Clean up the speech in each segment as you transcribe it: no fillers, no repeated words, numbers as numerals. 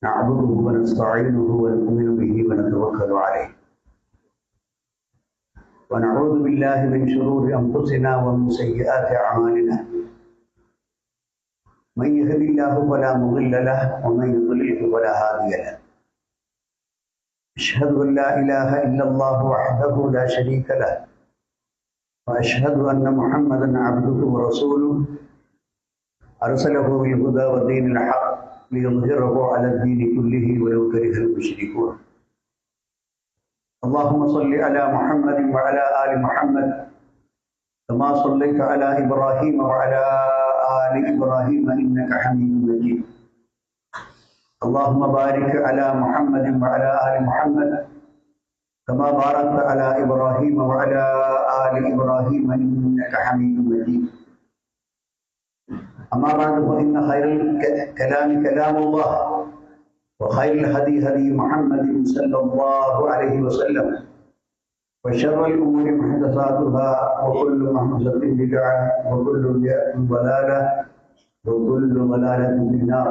نعبده ونستعينه ونؤمن به ونتوكل عليه ونعوذ بالله من شرور أنفسنا ومن سيئات أعمالنا من يهد الله فلا مضل له ومن يضلل فلا هادي له أشهد أن لا إله إلا الله وحده لا شريك له وأشهد أن محمدا عبده ورسوله أرسله بالهدى ودين الحق ليظهره على الدين كله ولو كره المشركون اللهم صل على محمد وعلى آل محمد كما صليت على إبراهيم وعلى آل إبراهيم إنك حميد مجيد اللهم بارك على محمد وعلى آل محمد كما باركت على إبراهيم وعلى آل إبراهيم إنك حميد مجيد أما بعد فإن خير الكلام كلام الله وخير الهدي هدي محمد صلى الله عليه وسلم وشر الأمور محدثاتها وكل محدثة بدعة وكل بدعة ضلالة وكل ضلالة في النار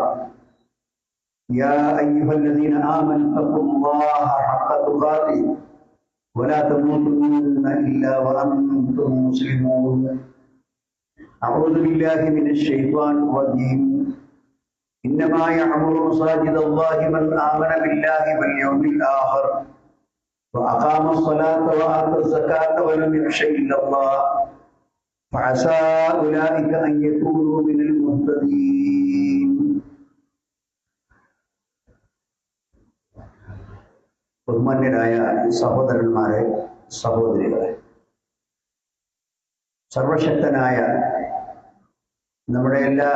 يا أيها الذين آمنوا اتقوا الله حق تقاته ولا تموتن إلا وأنتم مسلمون أعوذ بالله من الشيطان الرجيم إنما يعمر مساجد الله من آمن بالله واليوم الآخر وأقام الصلاة وآتى الزكاة ولم يخش إلا الله فعسى أولئك أن يكونوا من المهتدين. ബഹുമാന്യരായ സഹോദരന്മാരെ, സഹോദരികളെ, സർവശക്തനായ നമ്മുടെ എല്ലാ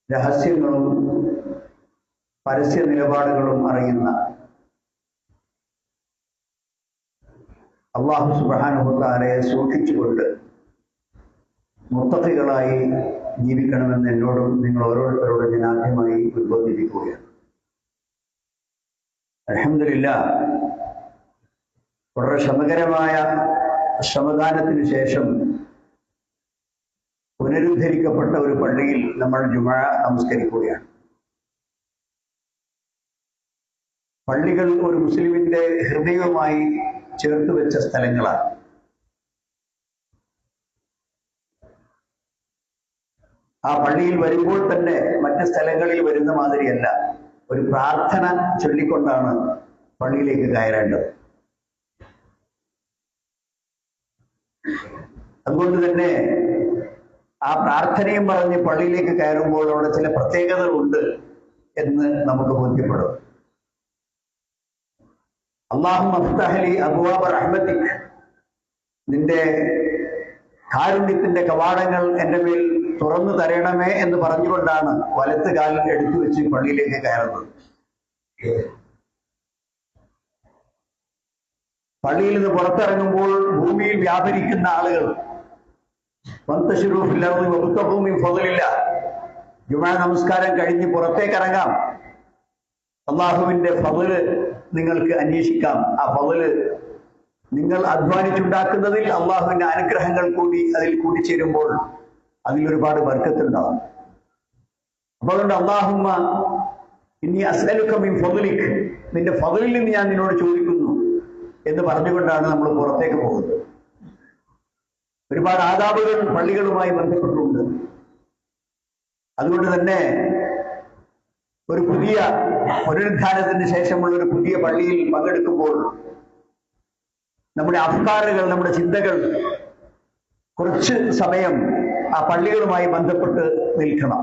രഹസ്യങ്ങളും പരസ്യ നിലപാടുകളും അറിയുന്ന അല്ലാഹു സുബ്ഹാനഹു വ തആലയെ സൂക്ഷിച്ചുകൊണ്ട് മുത്തഖികളായി ജീവിക്കണമെന്ന് എന്നോടും നിങ്ങൾ ഓരോരുത്തരോടും ഞാൻ ആദ്യമായി ഉദ്ബോധിപ്പിക്കുകയാണ്. അൽഹംദുലില്ലാഹ്, വളരെ ശ്രമകരമായ ശ്രമദാനത്തിന് ശേഷം പുനരുദ്ധരിക്കപ്പെട്ട ഒരു പള്ളിയിൽ നമ്മൾ ജുമുഅ നമസ്കരിക്കുകയാണ്. പള്ളികൾ ഒരു മുസ്ലിമിന്റെ ഹൃദയവുമായി ചേർത്ത് വെച്ച സ്ഥലങ്ങളാണ്. ആ പള്ളിയിൽ വരുമ്പോൾ തന്നെ മറ്റ് സ്ഥലങ്ങളിൽ വരുന്ന മാതിരിയല്ല, ഒരു പ്രാർത്ഥന ചൊല്ലിക്കൊണ്ടാണ് പള്ളിയിലേക്ക് കയറേണ്ടത്. അതുകൊണ്ട് തന്നെ ആ പ്രാർത്ഥനയും പറഞ്ഞ് പള്ളിയിലേക്ക് കയറുമ്പോൾ അവിടെ ചില പ്രത്യേകതകളുണ്ട് എന്ന് നമുക്ക് ബോധ്യപ്പെടും. അല്ലാഹുമ്മ ഇഫ്തഹ് ലി അബ്വാബ റഹ്മതിക്, നിന്റെ കാരുണ്യത്തിന്റെ കവാടങ്ങൾ എൻ്റെ മേൽ തുറന്നു തരണമേ എന്ന് പറഞ്ഞുകൊണ്ടാണ് വലത്ത് കാൽ എടുത്തു വെച്ച് പള്ളിയിലേക്ക് കയറുന്നത്. പള്ളിയിൽ നിന്ന് പുറത്തിറങ്ങുമ്പോൾ ഭൂമിയിൽ വ്യാപരിക്കുന്ന ആളുകൾ ജുമുഅ നമസ്കാരം കഴിഞ്ഞ് പുറത്തേക്ക് ഇറങ്ങാം, അള്ളാഹുവിന്റെ ഫള് നിങ്ങൾക്ക് അന്വേഷിക്കാം. ആ ഫള് നിങ്ങൾ അധ്വാനിച്ചുണ്ടാക്കുന്നതിൽ അള്ളാഹുവിന്റെ അനുഗ്രഹങ്ങൾ കൂടി അതിൽ കൂടിച്ചേരുമ്പോൾ അതിലൊരുപാട് ബർക്കത്തുണ്ടാവും. അപ്പൊ അതുകൊണ്ട് അല്ലാഹുമ്മ ഇന്നി അസ്അലുക മിൻ ഫളലിക്, നിന്റെ ഫളലിൽ നിന്ന് ഞാൻ നിന്നോട് ചോദിക്കുന്നു എന്ന് പറഞ്ഞുകൊണ്ടാണ് നമ്മൾ പുറത്തേക്ക് പോകുന്നത്. ഒരുപാട് ആദാബുകൾ പള്ളികളുമായി ബന്ധപ്പെട്ടിട്ടുണ്ട്. അതുകൊണ്ട് തന്നെ ഒരു പുതിയ പുനരുദ്ധാനത്തിന് ശേഷമുള്ള ഒരു പുതിയ പള്ളിയിൽ പങ്കെടുക്കുമ്പോൾ നമ്മുടെ അഫ്കാറുകൾ, നമ്മുടെ ചിന്തകൾ കുറച്ച് സമയം ആ പള്ളികളുമായി ബന്ധപ്പെട്ട് നിൽക്കണം.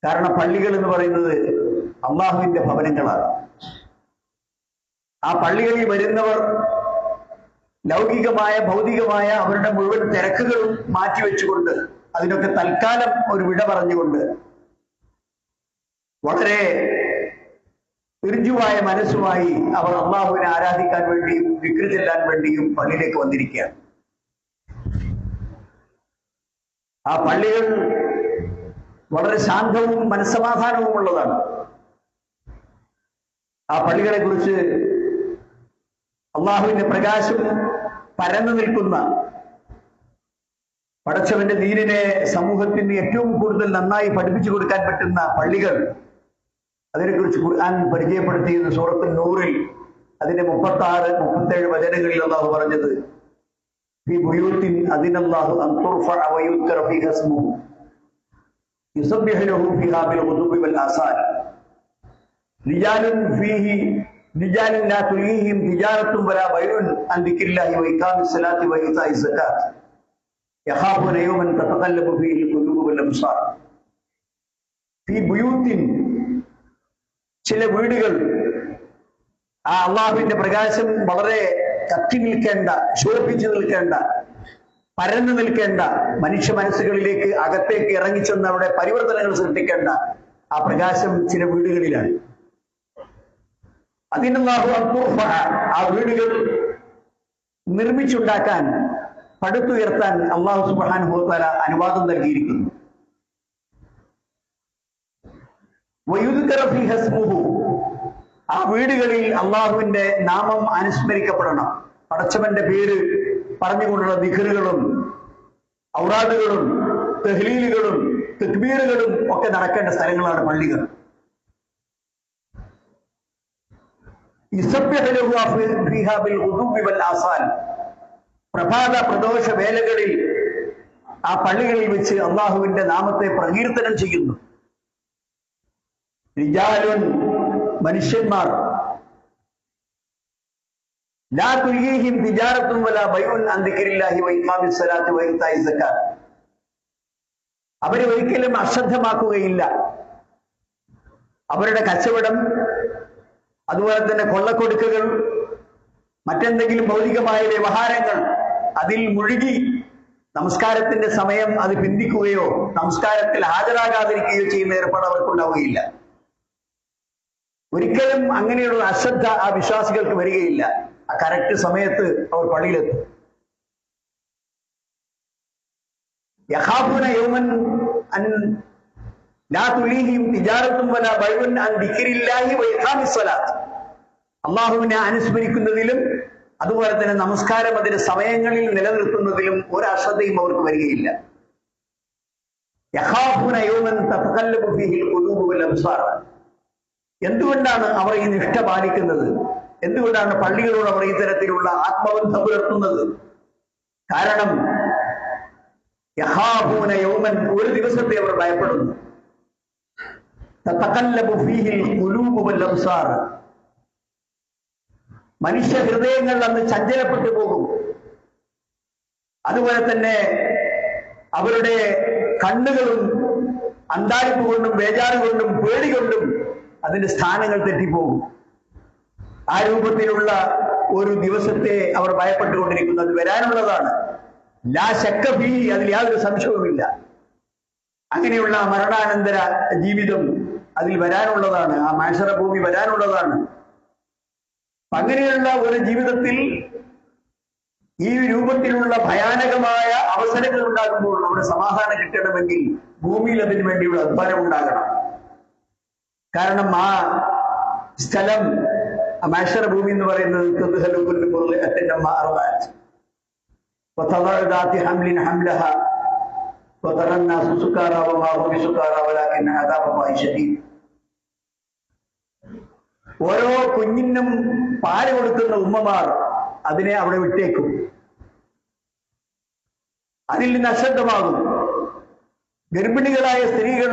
കാരണം പള്ളികൾ എന്ന് പറയുന്നത് അള്ളാഹുവിന്റെ ഭവനങ്ങളാണ്. ആ പള്ളികളിൽ വരുന്നവർ ലൗകികമായ ഭൗതികമായ അവരുടെ മുഴുവൻ തിരക്കുകളും മാറ്റിവെച്ചുകൊണ്ട്, അതിനൊക്കെ തൽക്കാലം ഒരു വിട പറഞ്ഞുകൊണ്ട് വളരെ ഋജുവായ മനസ്സുമായി അവർ അള്ളാഹുവിനെ ആരാധിക്കാൻ വേണ്ടിയും ദിക്ർ ചെല്ലാൻ വേണ്ടിയും പള്ളിയിലേക്ക് വന്നിരിക്കുകയാണ്. ആ പള്ളികൾ വളരെ ശാന്തവും മനസ്സമാധാനവും ഉള്ളതാണ്. ആ പള്ളികളെ കുറിച്ച് അള്ളാഹുവിന്റെ പ്രകാശം പരന്നു നിൽക്കുന്ന പടച്ചവന്റെ ദീനിനെ സമൂഹത്തിന് ഏറ്റവും കൂടുതൽ നന്നായി പഠിപ്പിച്ചു കൊടുക്കാൻ പറ്റുന്ന പള്ളികൾ, അതിനെക്കുറിച്ച് ഖുർആൻ പരിചയപ്പെടുത്തിയത് സൂറത്തുൽ നൂറിൽ അതിന്റെ 36, 37 വചനങ്ങളിൽ അല്ലാഹു പറഞ്ഞത് ഫീ ബുയൂത്തിൻ അദിനല്ലാഹു അൻ തുർഫഅ വയുദ്കറ ഫീഹാ ഇസ്മുഹു യുസബ്ബിഹു ലഹു ഫീഹാ ബിൽ ഗുദൂബി വൽ ആസാൽ റിജാലുൻ ലാ തുൽഹിഹിം തിജാറത്തുൻ വലാ ബൈഉൻ അൻ ദിക്രില്ലാഹി വ ഇഖാമിസ് സ്വലാത്തി വ ഈതാഇസ് സകാത്ത് യഖാഫൂന യൗമൻ തതഖല്ലബു ഫീഹിൽ ഖുലൂബു വൽ അബ്സാർ. ഫീ ബുയൂത്തിൻ, ചില വീടുകൾ, ആ അള്ളാഹുവിന്റെ പ്രകാശം വളരെ കത്തി നിൽക്കേണ്ട, ശോഭിച്ചു നിൽക്കേണ്ട, പരന്നു നിൽക്കേണ്ട, മനുഷ്യ മനസ്സുകളിലേക്ക് അകത്തേക്ക് ഇറങ്ങിച്ചെന്ന് അവിടെ പരിവർത്തനങ്ങൾ സൃഷ്ടിക്കേണ്ട ആ പ്രകാശം ചില വീടുകളിലാണ്. ആ വീടുകൾ നിർമ്മിച്ചുണ്ടാക്കാൻ, പടുത്തുയർത്താൻ അള്ളാഹു സുബ്ഹാനഹു വ തആല അനുവാദം നൽകിയിരിക്കുന്നു. വയുദ്കറ ഫീഹാ ഇസ്മുഹു, ആ വീടുകളിൽ അള്ളാഹുവിന്റെ നാമം അനുസ്മരിക്കപ്പെടണം. പടച്ചവന്റെ പേര് പറഞ്ഞുകൊണ്ടുള്ള ദിക്റുകളും ഔറാദുകളും തഹ്ലീലുകളും തക്ബീറുകളും ഒക്കെ നടക്കേണ്ട സ്ഥലങ്ങളാണ് പള്ളികൾ. പ്രഭാത പ്രദോഷ വേലകളിൽ ആ പള്ളികളിൽ വെച്ച് അള്ളാഹുവിന്റെ നാമത്തെ പ്രകീർത്തനം ചെയ്യുന്നു. റിജാലുൻ, മനുഷ്യന്മാർ, ലാ തുൽഹീഹിം തിജാറത്തുൻ വലാ ബൈഉൻ അൻ ദിക്രില്ലാഹി വ ഇഖാമിസ് സ്വലാത്തി വ ഈതാഇസ് സകാത്ത്, അവരെ ഒരിക്കലും അശ്രദ്ധമാക്കുകയില്ല. അവരുടെ കച്ചവടം, അതുപോലെ തന്നെ കൊള്ളക്കൊടുക്കുകൾ, മറ്റെന്തെങ്കിലും ഭൗതികമായ വ്യവഹാരങ്ങൾ അതിൽ മുഴുകി നമസ്കാരത്തിന്റെ സമയം അത് പിന്തിക്കുകയോ നമസ്കാരത്തിൽ ഹാജരാകാതിരിക്കുകയോ ചെയ്യുന്ന ഏർപ്പാട് അവർക്കുണ്ടാവുകയില്ല. ഒരിക്കലും അങ്ങനെയുള്ള അശ്രദ്ധ ആ വിശ്വാസികൾക്ക് വരികയില്ല. ആ കറക്റ്റ് സമയത്ത് അവർ പള്ളിയിലെത്തും. യഖാഫൂന യൗമൻ അൻ ലാ തുൽഹിഹിം തിജാറത്തുൻ വലാ ബൈഉൻ അൻ ദിക്രില്ലാഹി വ ഇഖാമിസ് സ്വലാത്ത്, അള്ളാഹുവിനെ അനുസ്മരിക്കുന്നതിലും അതുപോലെ തന്നെ നമസ്കാരം അതിന്റെ സമയങ്ങളിൽ നിലനിർത്തുന്നതിലും ഒരു അശ്രദ്ധയും അവർക്ക് വരികയില്ല. യഖാഫൂന യൗമൻ തതഖല്ലബു ഫീഹിൽ ഖുലൂബു വൽ അബ്സാർ. എന്തുകൊണ്ടാണ് അവർ ഈ നിഷ്ഠ പാലിക്കുന്നത്? എന്തുകൊണ്ടാണ് പള്ളികളോട് അവർ ഈ തരത്തിലുള്ള ആത്മബന്ധം പുലർത്തുന്നത്? കാരണം യഖാഫൂന യൗമൻ, ഒരു ദിവസത്തെ അവർ ഭയപ്പെടുന്നു. തതഖല്ലബു ഫീഹിൽ ഖുലൂബു വൽ അബ്സാർ, മനുഷ്യ ഹൃദയങ്ങൾ അന്ന് ചഞ്ചലപ്പെട്ടു പോകും. അതുപോലെ തന്നെ അവരുടെ കണ്ണുകളും അന്താരിപ്പ് കൊണ്ടും ബേജാറ് കൊണ്ടും പേടി കൊണ്ടും അതിന്റെ സ്ഥാനങ്ങൾ തെറ്റിപ്പോകും. ആ രൂപത്തിലുള്ള ഒരു ദിവസത്തെ അവർ ഭയപ്പെട്ടുകൊണ്ടിരിക്കുന്നു. അത് വരാനുള്ളതാണ്. ലാ ശക്ക ഫീ, അതിൽ യാതൊരു സംശയവുമില്ല. അങ്ങനെയുള്ള മരണാനന്തര ജീവിതം അതിൽ വരാനുള്ളതാണ്. ആ മഹ്ശറ ഭൂമി വരാനുള്ളതാണ്. അങ്ങനെയുള്ള ഒരു ജീവിതത്തിൽ ഈ രൂപത്തിലുള്ള ഭയാനകമായ അവസരങ്ങൾ ഉണ്ടാകുമ്പോൾ അവിടെ സമാധാനം കിട്ടണമെങ്കിൽ ഭൂമിയിൽ അതിനു വേണ്ടിയുള്ള അധ്വാനം ഉണ്ടാകണം. കാരണം ആ സ്ഥലം, മഹ്ശറ ഭൂമി എന്ന് പറയുന്നത് ഓരോ കുഞ്ഞിനും പാല് കൊടുക്കുന്ന ഉമ്മമാർ അതിനെ അവിടെ വിട്ടേക്കും. അതിൽ നിന്ന് അശ്രദ്ധമാകും. ഗർഭിണികളായ സ്ത്രീകൾ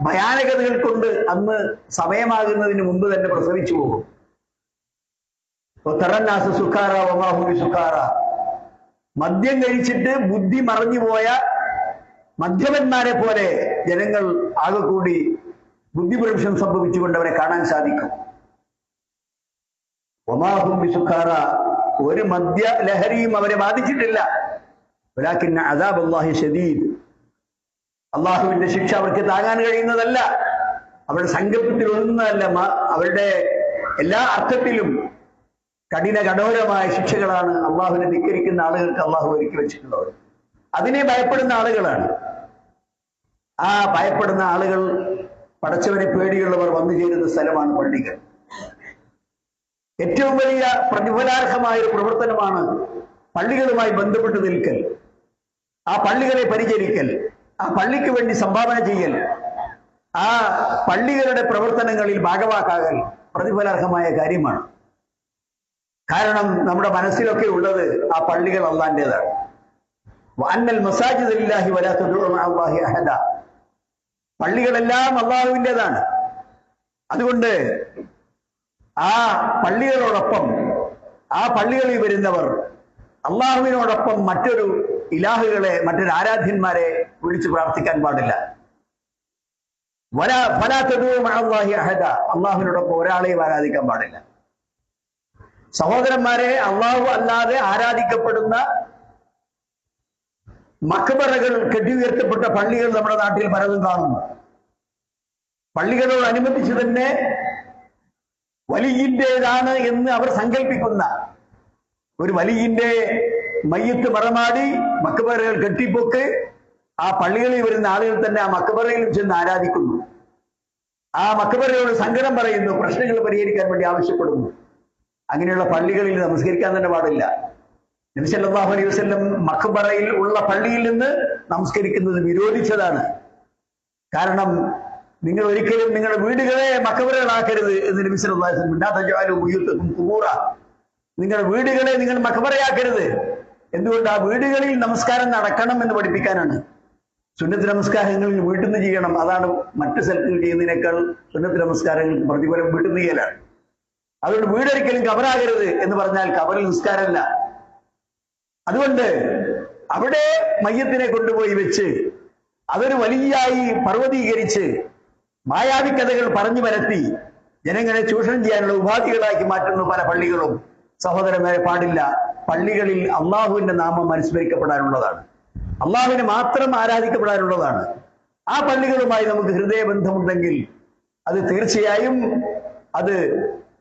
ഭയാനകതകൾ കൊണ്ട് അന്ന് സമയമാകുന്നതിന് മുമ്പ് തന്നെ പ്രസവിച്ചു പോകും. മദ്യം കഴിച്ചിട്ട് ബുദ്ധി മറഞ്ഞുപോയ മദ്യപന്മാരെ പോലെ ജനങ്ങൾ ആകെ കൂടി ബുദ്ധിഭ്രംശം സംഭവിച്ചുകൊണ്ട് അവരെ കാണാൻ സാധിക്കും. ഒമാഹും ബിസുഖാറ, ഒരു മദ്യ ലഹരിയും അവരെ ബാധിച്ചിട്ടില്ല. വലാകിന്ന അദാബ് അല്ലാഹി ശദീദ്, അള്ളാഹുവിന്റെ ശിക്ഷ അവർക്ക് താങ്ങാൻ കഴിയുന്നതല്ല, അവരുടെ സങ്കല്പത്തിൽ ഒന്നുമല്ല. അവരുടെ എല്ലാ അർത്ഥത്തിലും കഠോരമായ ശിക്ഷകളാണ് അള്ളാഹുവിനെ ധിക്കരിക്കുന്ന ആളുകൾക്ക് അള്ളാഹു ഒരുക്കി വെച്ചിട്ടുള്ളത്. അതിനെ ഭയപ്പെടുന്ന ആളുകളാണ്. ആ ഭയപ്പെടുന്ന ആളുകൾ, പടച്ചവനെ പേടിയുള്ളവർ വന്നു ചേരുന്ന സ്ഥലമാണ് പള്ളികൾ. ഏറ്റവും വലിയ പ്രതിഫലാർഹമായ ഒരു പ്രവർത്തനമാണ് പള്ളികളുമായി ബന്ധപ്പെട്ട് നിൽക്കൽ. ആ പള്ളികളെ പരിചരിക്കൽ, ആ പള്ളിക്ക് വേണ്ടി സംഭാവന ചെയ്യൽ, ആ പള്ളികളുടെ പ്രവർത്തനങ്ങളിൽ ഭാഗവാക്കാകൽ പ്രതിഫലാർഹമായ കാര്യമാണ്. കാരണം നമ്മുടെ മനസ്സിലൊക്കെ ഉള്ളത് ആ പള്ളികൾ അള്ളാന്റേതാണ്. വഅന്നൽ മസാജിദ ലില്ലാഹി വലാ തദ്ഉ മഅല്ലാഹി അഹദ. പള്ളികളെല്ലാം അള്ളാഹുവിൻ്റെതാണ്. അതുകൊണ്ട് ആ പള്ളികളോടൊപ്പം, ആ പള്ളികളിൽ വരുന്നവർ അള്ളാഹുവിനോടൊപ്പം മറ്റൊരു ഇലാഹുകളെ, മറ്റൊരു ആരാധ്യന്മാരെ വിളിച്ച് പ്രാർത്ഥിക്കാൻ പാടില്ല. ഫലാ തദ്ഉ മഅല്ലാഹി അഹദ. അള്ളാഹുവിനോടൊപ്പം ഒരാളെയും ആരാധിക്കാൻ പാടില്ല. സഹോദരന്മാരെ, അള്ളാഹു അല്ലാതെ ആരാധിക്കപ്പെടുന്ന മഖ്ബറകൾ, കെട്ടിയുയർത്തപ്പെട്ട പള്ളികൾ നമ്മുടെ നാട്ടിൽ പലതും കാണുന്നു. പള്ളികളോടനുബന്ധിച്ച് തന്നെ വലിയിൻ്റെതാണ് എന്ന് അവർ സങ്കല്പിക്കുന്ന ഒരു വലിയിന്റെ മയ്യത്ത് മറമാടി മഖ്ബറകൾ കെട്ടിപ്പൊക്ക് ആ പള്ളികളിൽ വരുന്ന ആളുകൾ തന്നെ ആ മഖ്ബറയിലും ചെന്ന് ആരാധിക്കുന്നു. ആ മഖ്ബറയോട് സങ്കടം പറയുന്നു, പ്രശ്നങ്ങൾ പരിഹരിക്കാൻ വേണ്ടി ആവശ്യപ്പെടുന്നു. അങ്ങനെയുള്ള പള്ളികളിൽ നമസ്കരിക്കാൻ തന്നെ പാടില്ല. നബി സല്ലല്ലാഹു അലൈഹി വസല്ലം മഖ്ബറയിൽ ഉള്ള പള്ളിയിൽ നിന്ന് നമസ്കരിക്കുന്നത് വിരോധിച്ചതാണ്. കാരണം നിങ്ങൾ ഒരിക്കലും നിങ്ങളുടെ വീടുകളെ മഖ്ബറകളാക്കരുത് എന്ന് നബി സല്ലല്ലാഹു അലൈഹി വസല്ലം, ലാ തജ്അലൂ ബുയൂതകും ഖുബൂറ. നിങ്ങളുടെ വീടുകളെ നിങ്ങൾ മഖ്ബറയാക്കരുത്. എന്തുകൊണ്ട്? ആ വീടുകളിൽ നമസ്കാരം നടക്കണം എന്ന് പഠിപ്പിക്കാനാണ്. സുന്നത്ത് നമസ്കാരങ്ങളിൽ വീട്ടിൽ നിന്ന് ചെയ്യണം. അതാണ് മറ്റു സ്ഥലത്തിൽ ചെയ്യുന്നതിനേക്കാൾ സുന്നത്ത് നമസ്കാരങ്ങൾക്ക് പ്രതിഫലം വീട്ടിൽ നിന്ന് ചെയ്യലാണ്. അതുകൊണ്ട് വീടൊരിക്കലും കബറാകരുത് എന്ന് പറഞ്ഞാൽ കബറിൽ നിസ്കാരമല്ല. അതുകൊണ്ട് അവിടെ മയ്യത്തിനെ കൊണ്ടുപോയി വെച്ച് അതൊരു വലിയായി പർവ്വതീകരിച്ച് മായാവി കഥകൾ പറഞ്ഞു പരത്തി ജനങ്ങളെ ചൂഷണം ചെയ്യാനുള്ള ഉപാധികളാക്കി മാറ്റുന്ന പല പള്ളികളും സഹോദരന്മാരെ പാടില്ല. പള്ളികളിൽ അള്ളാഹുവിന്റെ നാമം അനുസ്മരിക്കപ്പെടാനുള്ളതാണ്, അള്ളാഹുവിനെ മാത്രം ആരാധിക്കപ്പെടാനുള്ളതാണ്. ആ പള്ളികളുമായി നമുക്ക് ഹൃദയബന്ധമുണ്ടെങ്കിൽ അത് തീർച്ചയായും അത്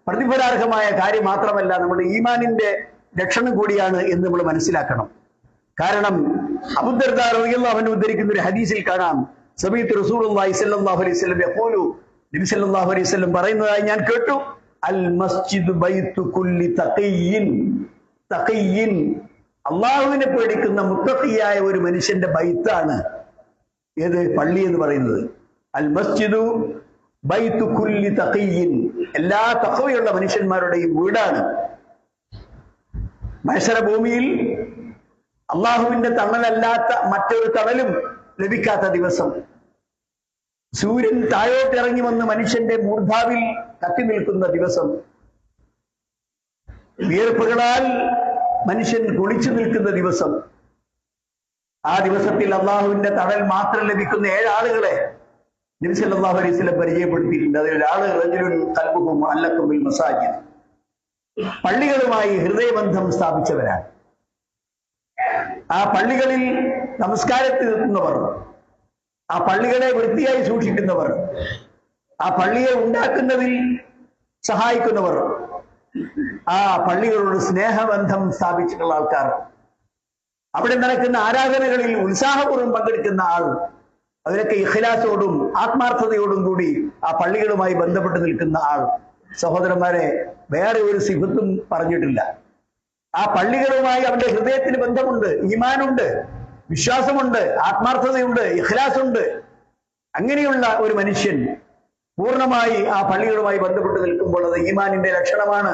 പ്രതിഫലാർഹമായ കാര്യം മാത്രമല്ല, നമ്മുടെ ഈമാനിന്റെ ലക്ഷണം കൂടിയാണ് എന്ന് നമ്മൾ മനസ്സിലാക്കണം. കാരണം അബൂ ദർദാ റളിയല്ലാഹു അൻഹു ഉദ്ധരിക്കുന്ന ഒരു ഹദീസിൽ കാണാം, സമീഅതു റസൂലുള്ളാഹി സ്വല്ലല്ലാഹു അലൈഹി വസല്ലം യഖൂലു, നബി സല്ലല്ലാഹു അലൈഹി വസല്ലം പറയുന്നതായി ഞാൻ കേട്ടു, അൽ മസ്ജിദു ബൈതു കുല്ലി തഖിയ്യിൻ. തഖിയ്യിൻ, അള്ളാഹുവിനെ പേടിക്കുന്ന മുത്തഖിയായ ഒരു മനുഷ്യന്റെ ബൈത്താണ് ഏത്? പള്ളി എന്ന് പറയുന്നത്. അൽ മസ്ജിദു ബൈതു കുല്ലി തഖിയ്യിൻ, എല്ലാ തഖ്വയുള്ള മനുഷ്യന്മാരുടെയും വീടാണ്. മഹ്ശറ ഭൂമിയിൽ അള്ളാഹുവിന്റെ തണലല്ലാത്ത മറ്റൊരു തണലും ലഭിക്കാത്ത ദിവസം, സൂര്യൻ താഴോട്ടിറങ്ങി വന്ന് മനുഷ്യന്റെ മൂർധാവിൽ കത്തി നിൽക്കുന്ന ദിവസം, വിയർപ്പുകളാൽ മനുഷ്യൻ കുളിച്ചു നിൽക്കുന്ന ദിവസം, ആ ദിവസത്തിൽ അള്ളാഹുവിന്റെ തണൽ മാത്രം ലഭിക്കുന്ന 7 ആളുകളെ നബി സല്ലല്ലാഹു അലൈഹി വസല്ലം പരിചയപ്പെടുത്തിയിട്ടുണ്ട്. അതിൽ ഒരാള് റജുലുൻ ഖൽബുഹു മുഅല്ലഖും ബിൽ മസാജിദ്, പള്ളികളുമായി ഹൃദയബന്ധം സ്ഥാപിച്ചവരാണ്. ആ പള്ളികളിൽ നമസ്കാരത്തിൽ എത്തുന്നവർ, ആ പള്ളികളെ വൃത്തിയായി സൂക്ഷിക്കുന്നവർ, ആ പള്ളിയെ ഉണ്ടാക്കുന്നതിൽ സഹായിക്കുന്നവർ, ആ പള്ളികളോട് സ്നേഹബന്ധം സ്ഥാപിച്ചിട്ടുള്ള ആൾക്കാർ, അവിടെ നടക്കുന്ന ആരാധനകളിൽ ഉത്സാഹപൂർവ്വം പങ്കെടുക്കുന്ന ആൾ, അതിലൊക്കെ ഇഖ്ലാസോടും ആത്മാർത്ഥതയോടും കൂടി ആ പള്ളികളുമായി ബന്ധപ്പെട്ട് നിൽക്കുന്ന ആൾ. സഹോദരന്മാരെ, വേറെ ഒരു സിഫത്തും പറഞ്ഞിട്ടില്ല. ആ പള്ളികളുമായി അവന്റെ ഹൃദയത്തിന് ബന്ധമുണ്ട്, ഈമാനുണ്ട്, വിശ്വാസമുണ്ട്, ആത്മാർത്ഥതയുണ്ട്, ഇഖ്ലാസുണ്ട്. അങ്ങനെയുള്ള ഒരു മനുഷ്യൻ പൂർണ്ണമായി ആ പള്ളികളുമായി ബന്ധപ്പെട്ട് നിൽക്കുമ്പോൾ അത് ഈമാനിന്റെ ലക്ഷണമാണ്.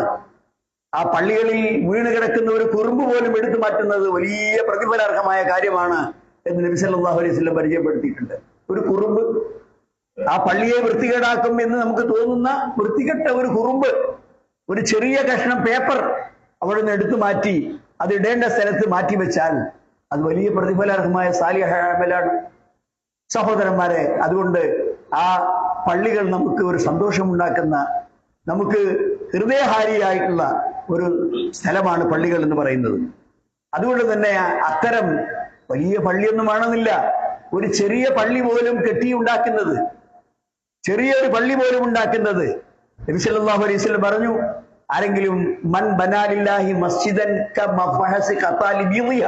ആ പള്ളികളിൽ വീണ് കിടക്കുന്ന ഒരു കുറുമ്പ് പോലും എടുത്തു മാറ്റുന്നത് വലിയ പ്രതിഫലാർഹമായ കാര്യമാണ് എന്ന് നബി സല്ലല്ലാഹു അലൈഹി വസല്ലം പരിചയപ്പെടുത്തിയിട്ടുണ്ട്. ഒരു കുറുമ്പ് ആ പള്ളിയെ വൃത്തികേടാക്കും എന്ന് നമുക്ക് തോന്നുന്ന വൃത്തികെട്ട ഒരു കുറുമ്പ്, ഒരു ചെറിയ കഷ്ണം പേപ്പർ അവിടെ നിന്ന് എടുത്തു മാറ്റി അത് ഇടേണ്ട സ്ഥലത്ത് മാറ്റി വെച്ചാൽ അത് വലിയ പ്രതിഫലാർഹമായ സാലിഹ് അമലാണ്. സഹോദരന്മാരെ, അതുകൊണ്ട് ആ പള്ളികൾ നമുക്ക് ഒരു സന്തോഷമുണ്ടാക്കുന്ന, നമുക്ക് ഹൃദയഹാരിയായിട്ടുള്ള ഒരു സ്ഥലമാണ് പള്ളികൾ എന്ന് പറയുന്നത്. അതുകൊണ്ട് തന്നെ അത്തരം വലിയ പള്ളിയൊന്നും വേണമെന്നില്ല, ഒരു ചെറിയ പള്ളി പോലും കെട്ടിയുണ്ടാക്കുന്നത്, ചെറിയൊരു പള്ളി പോലും ഉണ്ടാക്കുന്നത്, നബി സല്ലല്ലാഹു അലൈഹി വസല്ലം പറഞ്ഞു, ആരെങ്കിലും മൻ ബനാലില്ലാഹി മസ്ജിദൻ കമഫഹസി ഖതാലി ബിദിയ,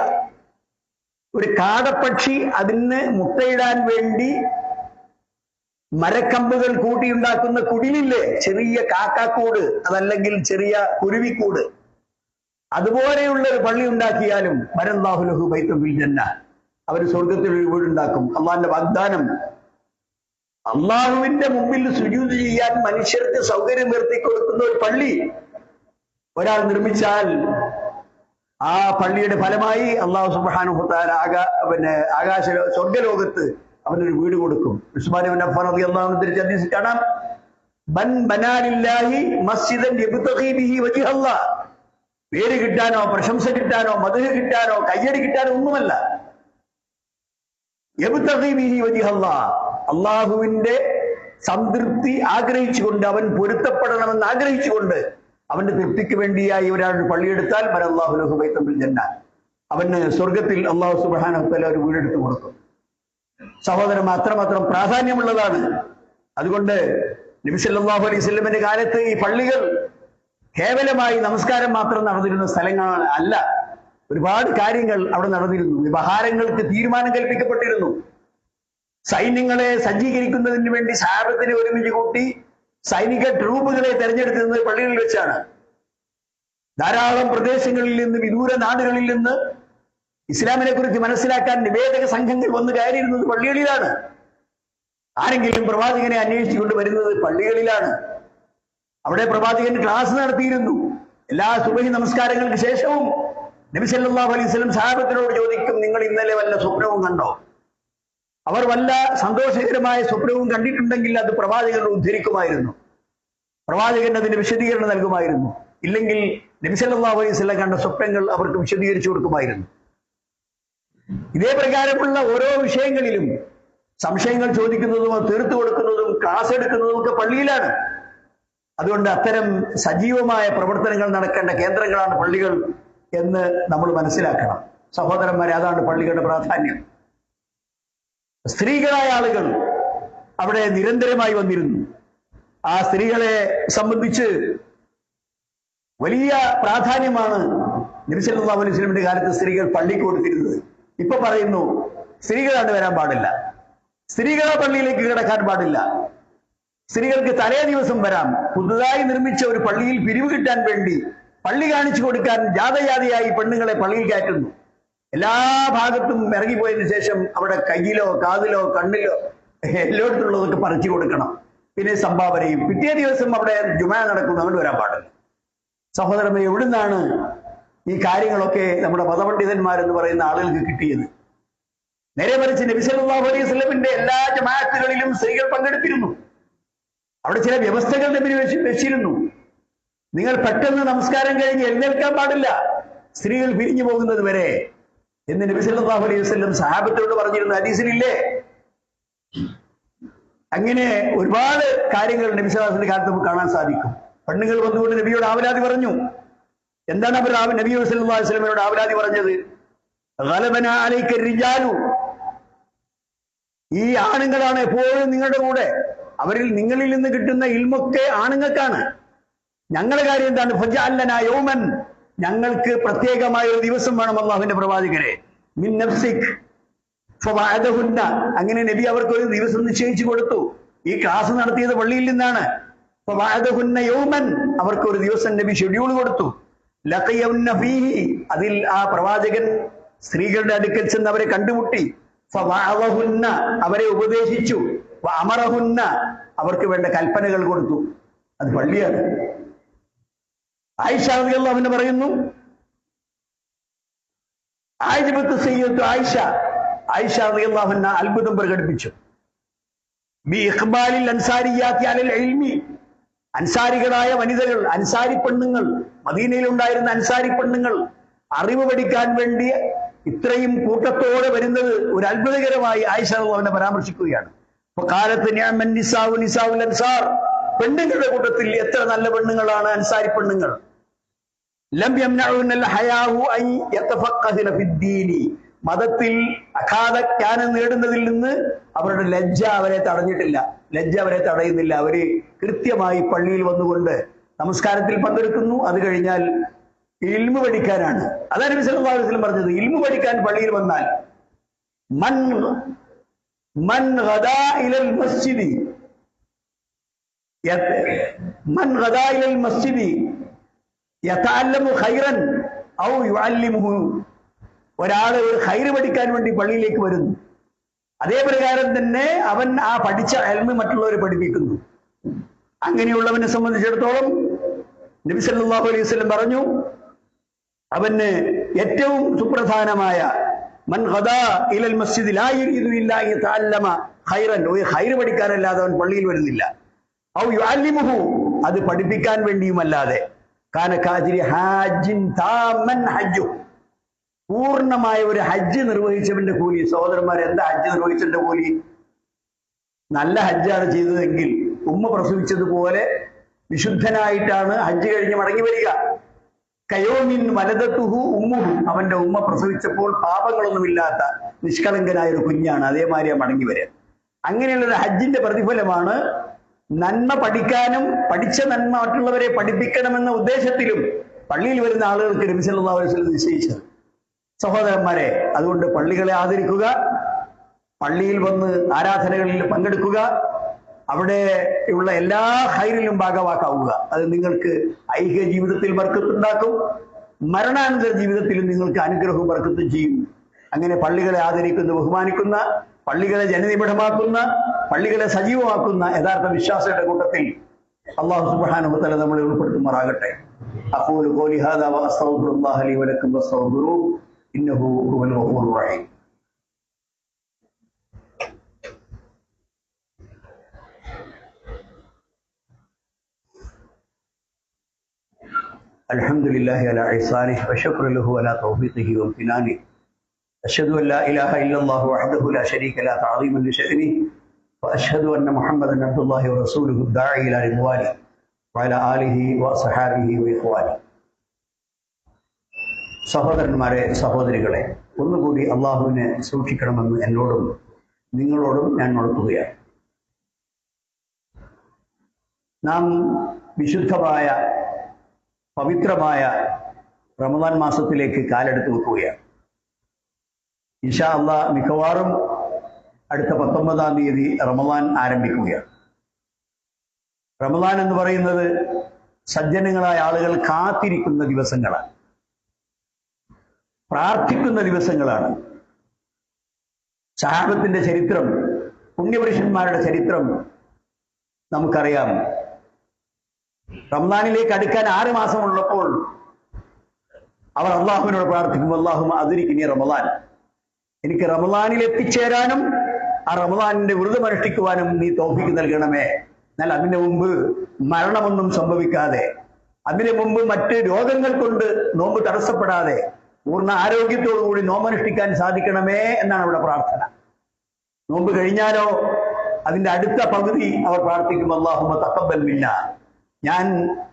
ഒരു കാടപ്പക്ഷി അതിന് മുട്ടയിടാൻ വേണ്ടി മരക്കമ്പുകൾ കൂട്ടിയുണ്ടാക്കുന്ന കുടിലില്ലേ, ചെറിയ കാക്കാക്കൂട്, അതല്ലെങ്കിൽ ചെറിയ കുരുവിക്കൂട്, അതുപോലെയുള്ള ഒരു പള്ളി ഉണ്ടാക്കിയാലും ബനല്ലാഹു ലഹു ബൈത്തുൻ ഫിൽ ജന്ന, അവർ സ്വർഗത്തിൽ ഒരു വീടുണ്ടാക്കും. അള്ളാഹിന്റെ വാഗ്ദാനം. അള്ളാഹുവിന്റെ മുമ്പിൽ സുജൂദ് ചെയ്യാൻ മനുഷ്യർക്ക് സൗകര്യം നിർത്തി കൊടുക്കുന്ന ഒരു പള്ളി ഒരാൾ നിർമ്മിച്ചാൽ ആ പള്ളിയുടെ ഫലമായി അള്ളാഹു സുബ്ഹാനഹു വ തആല ആകാശ സ്വർഗലോകത്ത് അവനൊരു വീട് കൊടുക്കും. ഉസ്മാൻ ഇബ്നു അഫ്ഫാൻ റളിയല്ലാഹു അൻഹു തിരിച്ച് ഹദീസിൽ കാണാം, ബൻ ബനാലില്ലാഹി മസ്ജിദൻ യബ്തഗി ബിഹി വജ്ഹ അല്ലാഹ്. പേര് കിട്ടാനോ പ്രശംസ കിട്ടാനോ മദ്ഹ് കിട്ടാനോ കയ്യടി കിട്ടാനോ ഒന്നുമല്ല. യബ്തഗി ബിഹി വജ്ഹ അല്ലാഹ്, അള്ളാഹുവിന്റെ സംതൃപ്തി ആഗ്രഹിച്ചുകൊണ്ട്, അവൻ പൊരുത്തപ്പെടണമെന്ന് ആഗ്രഹിച്ചുകൊണ്ട്, അവന്റെ തൃപ്തിക്ക് വേണ്ടിയായി ഒരാൾ പള്ളിയെടുത്താൽ ബനല്ലാഹു ലഹു ബൈതൻ ഫിൽ ജന്ന, അവന് സ്വർഗത്തിൽ അള്ളാഹു സുബ്ഹാനഹു വ തആല ഒരു വീടെടുത്ത് കൊടുക്കും. സഹോദരൻ, അത്രമാത്രം പ്രാധാന്യമുള്ളതാണ്. അതുകൊണ്ട് നബി സല്ലല്ലാഹു അലൈഹി വസല്ലമയുടെ കാലത്ത് ഈ പള്ളികൾ കേവലമായി നമസ്കാരം മാത്രം നടന്നിരുന്ന സ്ഥലങ്ങൾ അല്ല. ഒരുപാട് കാര്യങ്ങൾ അവിടെ നടന്നിരുന്നു. വ്യവഹാരങ്ങൾക്ക് തീരുമാനം കൽപ്പിക്കപ്പെട്ടിരുന്നു. സൈന്യങ്ങളെ സജ്ജീകരിക്കുന്നതിന് വേണ്ടി സഹാബത്തിനെ ഒരുമിച്ച് കൂട്ടി സൈനിക ട്രൂപ്പുകളെ തെരഞ്ഞെടുക്കുന്നത് പള്ളികളിൽ വെച്ചാണ്. ധാരാളം പ്രദേശങ്ങളിൽ നിന്ന്, വിദൂര നാടുകളിൽ നിന്ന് ഇസ്ലാമിനെ കുറിച്ച് മനസ്സിലാക്കാൻ നിവേദക സംഘങ്ങൾ വന്ന് കയറിയിരുന്നത് പള്ളികളിലാണ്. ആരെങ്കിലും പ്രവാചകനെ അന്വേഷിച്ചുകൊണ്ട് വരുന്നത് പള്ളികളിലാണ്. അവിടെ പ്രവാചകൻ ക്ലാസ് നടത്തിയിരുന്നു. എല്ലാ സുബഹി നമസ്കാരങ്ങൾക്ക് ശേഷവും നബി സല്ലല്ലാഹു അലൈഹി വസല്ലം സഹാബത്തിനോട് ചോദിക്കും, നിങ്ങൾ ഇന്നലെ വല്ല സ്വപ്നവും കണ്ടോ? അവർ വല്ല സന്തോഷകരമായ സ്വപ്നവും കണ്ടിട്ടുണ്ടെങ്കിൽ അത് പ്രവാചകൻ ഉദ്ധരിക്കുമായിരുന്നു. പ്രവാചകൻ അതിന് വിശദീകരണം നൽകുമായിരുന്നു. ഇല്ലെങ്കിൽ നബി സല്ലല്ലാഹു അലൈഹി വസല്ലം കണ്ട സ്വപ്നങ്ങൾ അവർക്ക് വിശദീകരിച്ചു കൊടുക്കുമായിരുന്നു. ഇതേ പ്രകാരമുള്ള ഓരോ വിഷയങ്ങളിലും സംശയങ്ങൾ ചോദിക്കുന്നതും തീർത്തു കൊടുക്കുന്നതും ക്ലാസ് എടുക്കുന്നതും ഒക്കെ പള്ളിയിലാണ്. അതുകൊണ്ട് അത്തരം സജീവമായ പ്രവർത്തനങ്ങൾ നടക്കേണ്ട കേന്ദ്രങ്ങളാണ് പള്ളികൾ എന്ന് നമ്മൾ മനസ്സിലാക്കണം. സഹോദരന്മാരെ, അതാണ് പള്ളികളുടെ പ്രാധാന്യം. സ്ത്രീകളായ ആളുകൾ അവിടെ നിരന്തരമായി വന്നിരുന്നു. ആ സ്ത്രീകളെ സംബന്ധിച്ച് വലിയ പ്രാധാന്യമാണ് നബി സല്ലല്ലാഹു അലൈഹി വസല്ലമയുടെ കാലത്ത് സ്ത്രീകൾ പള്ളിക്ക് കൊടുത്തിരുന്നത്. ഇപ്പൊ പറയുന്നു സ്ത്രീകളാണ് വരാൻ പാടില്ല, സ്ത്രീകളെ പള്ളിയിലേക്ക് കിടക്കാൻ പാടില്ല, സ്ത്രീകൾക്ക് തലേ ദിവസം വരാം. പുതുതായി നിർമ്മിച്ച ഒരു പള്ളിയിൽ പിരിവ് കിട്ടാൻ വേണ്ടി പള്ളി കാണിച്ചു കൊടുക്കാൻ ജാതജാതിയായി പെണ്ണുങ്ങളെ പള്ളിയിൽ കയറ്റുന്നു. എല്ലാ ഭാഗത്തും ഇറങ്ങിപ്പോയതിനു ശേഷം അവിടെ കയ്യിലോ കാതിലോ കണ്ണിലോ എല്ലായിടത്തുള്ളതൊക്കെ പറിച്ചു കൊടുക്കണം. പിന്നെ സംഭാവനയും. പിറ്റേ ദിവസം അവിടെ ജുമാ നടക്കുന്നു, അങ്ങോട്ട് വരാൻ പാടില്ല. സഹോദരമേ, എവിടുന്നാണ് ഈ കാര്യങ്ങളൊക്കെ നമ്മുടെ മതപണ്ഡിതന്മാരെന്ന് പറയുന്ന ആളുകൾക്ക് കിട്ടിയത്? നേരെ മറിച്ച് നബി സല്ലല്ലാഹു അലൈഹി വസല്ലമിന്റെ എല്ലാ ജമാഅത്തുകളിലും സ്ത്രീകൾ പങ്കെടുത്തിരുന്നു. അവിടെ ചില വ്യവസ്ഥകൾ നബി വെച്ചിരുന്നു. നിങ്ങൾ പെട്ടെന്ന് നമസ്കാരം കഴിഞ്ഞ് എഴുന്നേൽക്കാൻ പാടില്ല, സ്ത്രീകൾ പിരിഞ്ഞു പോകുന്നത് വരെ എന്ന് നബി സല്ലല്ലാഹു അലൈഹി വസല്ലം സഹാബത്തോട് പറഞ്ഞിരുന്ന ഹദീസിലില്ലേ? അങ്ങനെ ഒരുപാട് കാര്യങ്ങൾ നബി സല്ലല്ലാഹു അലൈഹി വസല്ലം കാലത്ത് നമുക്ക് കാണാൻ സാധിക്കും. പെണ്ണുങ്ങൾ വന്നുകൊണ്ട് നബിയോട് ആവലാതി പറഞ്ഞു. എന്താണ് അവർ നബി സല്ലല്ലാഹു അലൈഹി വസല്ലമയോട് ആവലാതി പറഞ്ഞത്? ഗലബനാ അലൈക റിജാലു, ഈ ആണുങ്ങളാണ് എപ്പോഴും നിങ്ങളുടെ കൂടെ, നിങ്ങളിൽ നിന്ന് കിട്ടുന്ന ഇൽമൊക്കെ ആണുങ്ങൾക്കാണ്. ഞങ്ങളുടെ കാര്യം എന്താണ്? ഫജഅൽനാ യൗമൻ, ഞങ്ങൾക്ക് പ്രത്യേകമായ ഒരു ദിവസം വേണം അല്ലാഹുവിന്റെ പ്രവാചകരെ. മിൻ നഫ്സിക് ഫവഅദഹുന്ന, അങ്ങനെ നബി അവർക്ക് ഒരു ദിവസം നിശ്ചയിച്ചു കൊടുത്തു. ഈ ക്ലാസ് നടത്തിയത് പള്ളിയിൽ നിന്നാണ്. ഫവഅദഹുന്ന യൗമൻ, അവർക്ക് ഒരു ദിവസം നബി ഷെഡ്യൂൾ കൊടുത്തു. ലഖിയൗന്ന ഫീഹി, അതിൽ ആ പ്രവാചകൻ സ്ത്രീകളുടെ അടുക്കൽ ചെന്ന് അവരെ കണ്ടുമുട്ടി. ഫവഅദഹുന്ന, അവരെ ഉപദേശിച്ചു. വഅമറഹുന്ന, അവർക്ക് വേണ്ട കൽപ്പനകൾ കൊടുത്തു. അത് പള്ളിയാണ്. ആയിഷ റളിയല്ലാഹു അൻഹ പറയുന്നു, ആയിഷ റളിയല്ലാഹു അൻഹ അത്ഭുതം പ്രകടിപ്പിച്ചു. ബി ഇഖ്ബാലിൽ അൻസാരിയാത്തി അലൽ ഇൽമി, അൻസാരികളായ വനിതകൾ, അൻസാരി പെണ്ണുങ്ങൾ, മദീനയിൽ ഉണ്ടായിരുന്ന അൻസാരി പെണ്ണുങ്ങൾ അറിവ് പഠിക്കാൻ വേണ്ടി ഇത്രയും കൂട്ടത്തോടെ വരുന്നത് ഒരു അത്ഭുതകരമായി ആയിഷ റളിയല്ലാഹു അൻഹ പരാമർശിക്കുകയാണ്. കാലത്ത് നിഅമൻ നിസാഉ നിസാഉൽ അൻസാർ, പെണ്ണുങ്ങളുടെ കൂട്ടത്തിൽ എത്ര നല്ല പെണ്ണുങ്ങളാണ് അൻസാരി പെണ്ണുങ്ങൾ. ലം യംനഉനൽ ഹയാഉ അൻ യതഫഖഹന ഫിദ്ദീനി, മതത്തിൽ അഗാധ ജ്ഞാനം നേടുന്നതിൽ നിന്ന് അവരുടെ ലജ്ജ അവരെ തടഞ്ഞിട്ടില്ല, ലജ്ജ അവരെ തടയുന്നില്ല. അവര് കൃത്യമായി പള്ളിയിൽ വന്നുകൊണ്ട് നമസ്കാരത്തിൽ പങ്കെടുക്കുന്നു. അത് കഴിഞ്ഞാൽ ഇൽമു പഠിക്കാനാണ്. അതാണ് നബി സല്ലല്ലാഹു അലൈഹി വസല്ലം പറഞ്ഞത്. ഇൽമു പഠിക്കാൻ പള്ളിയിൽ വന്നാൽ മൻ ഗദാ ഇലൽ മസ്ജിദി യതഅല്ലമു ഖൈറൻ ഔ യുഅല്ലിമുഹു ഒരാൾ ഒരു ഖൈറ് പഠിക്കാൻ വേണ്ടി പള്ളിയിലേക്ക് വരുന്നു, അതേ പ്രകാരം തന്നെ അവൻ ആ പഠിച്ച ഇൽമ് മറ്റുള്ളവരെ പഠിപ്പിക്കുന്നു. അങ്ങനെയുള്ളവനെ സംബന്ധിച്ചിടത്തോളം നബി സല്ലല്ലാഹു അലൈഹി വസല്ലം പറഞ്ഞു, അവന് ഏറ്റവും സുപ്രധാനമായ മൻ ഗദാ ഇലൽ മസ്ജിദ് ലാ യുരീദു ഇല്ലാ യതഅല്ലമ ഖൈറൻ, ഒരു ഖൈറ് പഠിക്കാനല്ലാതെ അവൻ പള്ളിയിൽ വരുന്നില്ല. ഔ യുഅല്ലിമുഹു, അത് പഠിപ്പിക്കാൻ വേണ്ടിയുമല്ലാതെ, കാന കാജിരി ഹാജിൻ താമൻ ഹജ്ജു, പൂർണ്ണമായ ഒരു ഹജ്ജ് നിർവഹിച്ചവന്റെ കൂലി. സഹോദരന്മാർ, എന്താ ഹജ്ജ് നിർവഹിച്ചവന്റെ കൂലി? നല്ല ഹജ്ജാണ് ചെയ്തതെങ്കിൽ ഉമ്മ പ്രസവിച്ചതുപോലെ വിശുദ്ധനായിട്ടാണ് ഹജ്ജ് കഴിഞ്ഞ് മടങ്ങി വരിക. കയോമിൻ വലദത്തുഹു ഉമ്മുഹു, അവന്റെ ഉമ്മ പ്രസവിച്ചപ്പോൾ പാപങ്ങളൊന്നുമില്ലാത്ത നിഷ്കളങ്കനായ ഒരു കുഞ്ഞാണ്, അതേമാതിരിയാ മടങ്ങി വരിക. അങ്ങനെയുള്ളൊരു ഹജ്ജിന്റെ പ്രതിഫലമാണ് നന്മ പഠിക്കാനും പഠിച്ച നന്മ മറ്റുള്ളവരെ പഠിപ്പിക്കണമെന്ന ഉദ്ദേശത്തിലും പള്ളിയിൽ വരുന്ന ആളുകൾക്ക് നബി സല്ലല്ലാഹു അലൈഹി വസല്ലം നിശ്ചയിച്ചത്. സഹോദരന്മാരെ, അതുകൊണ്ട് പള്ളികളെ ആദരിക്കുക, പള്ളിയിൽ വന്ന് ആരാധനകളിൽ പങ്കെടുക്കുക, അവിടെ ഉള്ള എല്ലാ ഖൈറിലും ഭാഗവാക്കാവുക. അത് നിങ്ങൾക്ക് ഐഹിക ജീവിതത്തിൽ ബർക്കത്തുണ്ടാക്കും, മരണാനന്തര ജീവിതത്തിലും നിങ്ങൾക്ക് അനുഗ്രഹവും ബർക്കത്തും ചെയ്യും. അങ്ങനെ പള്ളികളെ ആദരിക്കുന്ന, ബഹുമാനിക്കുന്ന, പള്ളികളെ ജനനിബിഡമാക്കുന്ന, പള്ളികളെ സജീവമാക്കുന്ന യഥാർത്ഥ വിശ്വാസികളുടെ കൂട്ടത്തിൽ അല്ലാഹു സുബ്ഹാനഹു വ തആല നമ്മളെ ഉൾപ്പെടുത്തുമാറാകട്ടെ. അഖൂലു ഖൗലി ഹാദാ വ അസ്തഗ്ഫിറുല്ലാഹ ലി വ ലക്കും വസ്തഗ്ഫിറൂഹു ഇന്നഹു ഹുവൽ ഗഫൂറുർ റഹീം. അൽഹംദുലില്ലാഹി അലാ ഇഹ്സാനിഹി വശുക്റു ലഹു അലാ തൗഫീഖിഹി വംതിനാനിഹി. അശ്ഹദു അൻ ലാ ഇലാഹ ഇല്ലല്ലാഹു വഹ്ദഹു ലാ ശരീക ലഹു തഅളീമൻ ലിശഅനിഹി വഅശ്ഹദു അന്ന മുഹമ്മദൻ അബ്ദുല്ലാഹി വറസൂലുഹു ദാഇ ഇലാ റിദ്വാനിഹി വഅലാ ആലിഹി വസഹാബിഹി വഇഖ്വാനിഹി. സഹോദരന്മാരെ, സഹോദരികളെ, ഒന്നുകൂടി അള്ളാഹുവിനെ സൂക്ഷിക്കണമെന്ന് എന്നോടും നിങ്ങളോടും ഞാൻ ഉണർത്തുകയാണ്. നാം വിശുദ്ധമായ പവിത്രമായ റമദാൻ മാസത്തിലേക്ക് കാലെടുത്ത് വെക്കുകയാണ്. ഇൻഷാ അല്ലാഹ് മിക്കവാറും അടുത്ത 19-ാം തീയതി റമദാൻ ആരംഭിക്കുകയാണ്. റമദാൻ എന്ന് പറയുന്നത് സജ്ജനങ്ങളായ ആളുകൾ കാത്തിരിക്കുന്ന ദിവസങ്ങളാണ്, പ്രാർത്ഥിക്കുന്ന ദിവസങ്ങളാണ്. സഹാബത്തിന്റെ ചരിത്രം, പുണ്യപുരുഷന്മാരുടെ ചരിത്രം നമുക്കറിയാം. റമദാനിലേക്ക് അടുക്കാൻ 6 മാസമുള്ളപ്പോൾ അവർ അള്ളാഹുവിനോട് പ്രാർത്ഥിക്കും, അല്ലാഹുമ്മ അദ്രിക്നി റമദാൻ, എനിക്ക് റമദാനിൽ എത്തിച്ചേരാനും ആ റമദാനിന്റെ വ്രതം അനുഷ്ഠിക്കുവാനും നീ തൗഫീഖ് നൽകണമേ. എന്നാൽ അതിനു മുമ്പ് മരണമൊന്നും സംഭവിക്കാതെ, അതിനു മുമ്പ് മറ്റ് രോഗങ്ങൾ കൊണ്ട് നോമ്പ് തടസ്സപ്പെടാതെ പൂർണ്ണ ആരോഗ്യത്തോടു കൂടി നോമ്പനുഷ്ഠിക്കാൻ സാധിക്കണമേ എന്നാണ് അവിടെ പ്രാർത്ഥന. നോമ്പ് കഴിഞ്ഞാലോ അതിന്റെ അടുത്ത പകുതി അവർ പ്രാർത്ഥിക്കും, അല്ലാഹുമ്മ തഖബ്ബൽ മിന്നാ, ഞാൻ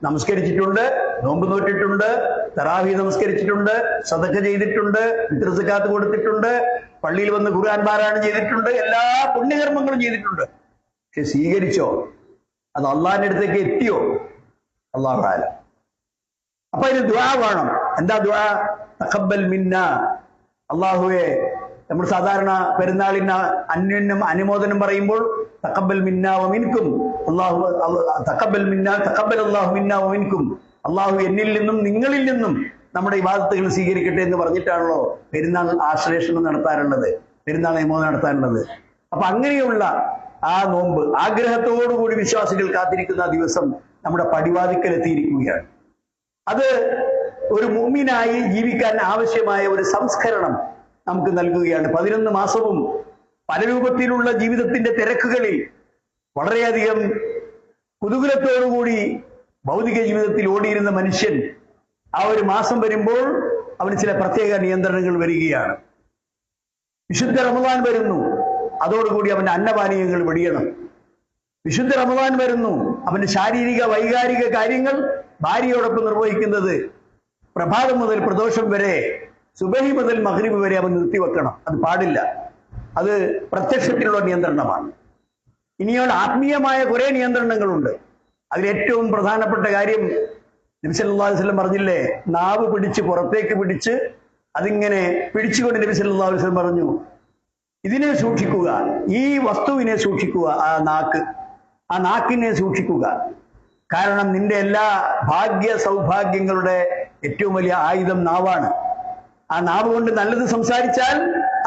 നമസ്കരിച്ചിട്ടുണ്ട്, നോമ്പ് നോറ്റിട്ടുണ്ട്, തറാവീഹ് നമസ്കരിച്ചിട്ടുണ്ട്, സദഖ ചെയ്തിട്ടുണ്ട്, ഫിത്ർ സകാത്ത് കൊടുത്തിട്ടുണ്ട്, പള്ളിയിൽ വന്ന് ഖുർആൻ പാരായണം ചെയ്തിട്ടുണ്ട്, എല്ലാ പുണ്യകർമ്മങ്ങളും ചെയ്തിട്ടുണ്ട്. പക്ഷെ സ്വീകരിച്ചോ? അത് അള്ളാഹിന്റെ അടുത്തേക്ക് എത്തിയോ? അല്ലാഹു അഅലം. അപ്പൊ അതിന് ദുആ വേണം. എന്താ ദുആ? തഖബ്ബൽ മിന്നാ, അല്ലാഹുവേ, നമ്മൾ സാധാരണ പെരുന്നാളിന് അന്യോന്യം അനുമോദനം പറയുമ്പോൾ തഖബ്ബൽ മിന്നാ വ മിൻകും, അല്ലാഹു തഖബ്ബൽ മിന്നാ തഖബ്ബൽ അല്ലാഹു മിന്നാ വ മിൻകും, അല്ലാഹു എന്നിൽ നിന്നും നിങ്ങളിൽ നിന്നും നമ്മുടെ ഇബാദത്തുകൾ സ്വീകരിക്കട്ടെ എന്ന് പറഞ്ഞിട്ടാണല്ലോ പെരുന്നാൾ ആശ്ലേഷണം നടത്താറുള്ളത്, പെരുന്നാൾ അനുമോദനം നടത്താറുള്ളത്. അപ്പൊ അങ്ങനെയുള്ള ആ നോമ്പ് ആഗ്രഹത്തോടുകൂടി വിശ്വാസികൾ കാത്തിരിക്കുന്ന ആ ദിവസം നമ്മുടെ പടിവാതിക്കൽ എത്തിയിരിക്കുകയാണ്. അത് ഒരു മുഅ്മിനായി ജീവിക്കാൻ ആവശ്യമായ ഒരു സംസ്കരണം നമുക്ക് നൽകുകയാണ്. 11 മാസവും പല രൂപത്തിലുള്ള ജീവിതത്തിന്റെ തിരക്കുകളിൽ വളരെയധികം കുതൂഹലത്തോടുകൂടി ഭൗതിക ജീവിതത്തിൽ ഓടിയിരുന്ന മനുഷ്യൻ ആ ഒരു മാസം വരുമ്പോൾ അവന് ചില പ്രത്യേക നിയന്ത്രണങ്ങൾ വരികയാണ്. വിശുദ്ധ റമദാൻ വരുന്നു, അതോടുകൂടി അവന്റെ അന്നപാനീയങ്ങൾ വെടിയണം. വിശുദ്ധ റമദാൻ വരുന്നു, അവന്റെ ശാരീരിക വൈകാരിക കാര്യങ്ങൾ ഭാര്യയോടൊപ്പം നിർവഹിക്കുന്നത് പ്രഭാതം മുതൽ പ്രദോഷം വരെ, സുബഹി മുതൽ മഗ്രിബ് വരെ അവൻ നിർത്തിവെക്കണം. അത് പാടില്ല. അത് പ്രത്യക്ഷത്തിലുള്ള നിയന്ത്രണമാണ്. ഇനിയുള്ള ആത്മീയമായ കുറെ നിയന്ത്രണങ്ങളുണ്ട്. അതിലേറ്റവും പ്രധാനപ്പെട്ട കാര്യം നബി സല്ലല്ലാഹു അലൈഹി വസല്ലം പറഞ്ഞില്ലേ, നാവ് പിടിച്ച് പുറത്തേക്ക് പിടിച്ച് അതിങ്ങനെ പിടിച്ചുകൊണ്ട് നബി സല്ലല്ലാഹു അലൈഹി വസല്ലം പറഞ്ഞു, ഇതിനെ സൂക്ഷിക്കുക, ഈ വസ്തുവിനെ സൂക്ഷിക്കുക, ആ നാക്കിനെ സൂക്ഷിക്കുക. കാരണം നിന്റെ എല്ലാ ഭാഗ്യ സൗഭാഗ്യങ്ങളുടെ ഏറ്റവും വലിയ ആയുധം നാവാണ്. ആ നാവ് കൊണ്ട് നല്ലത് സംസാരിച്ചാൽ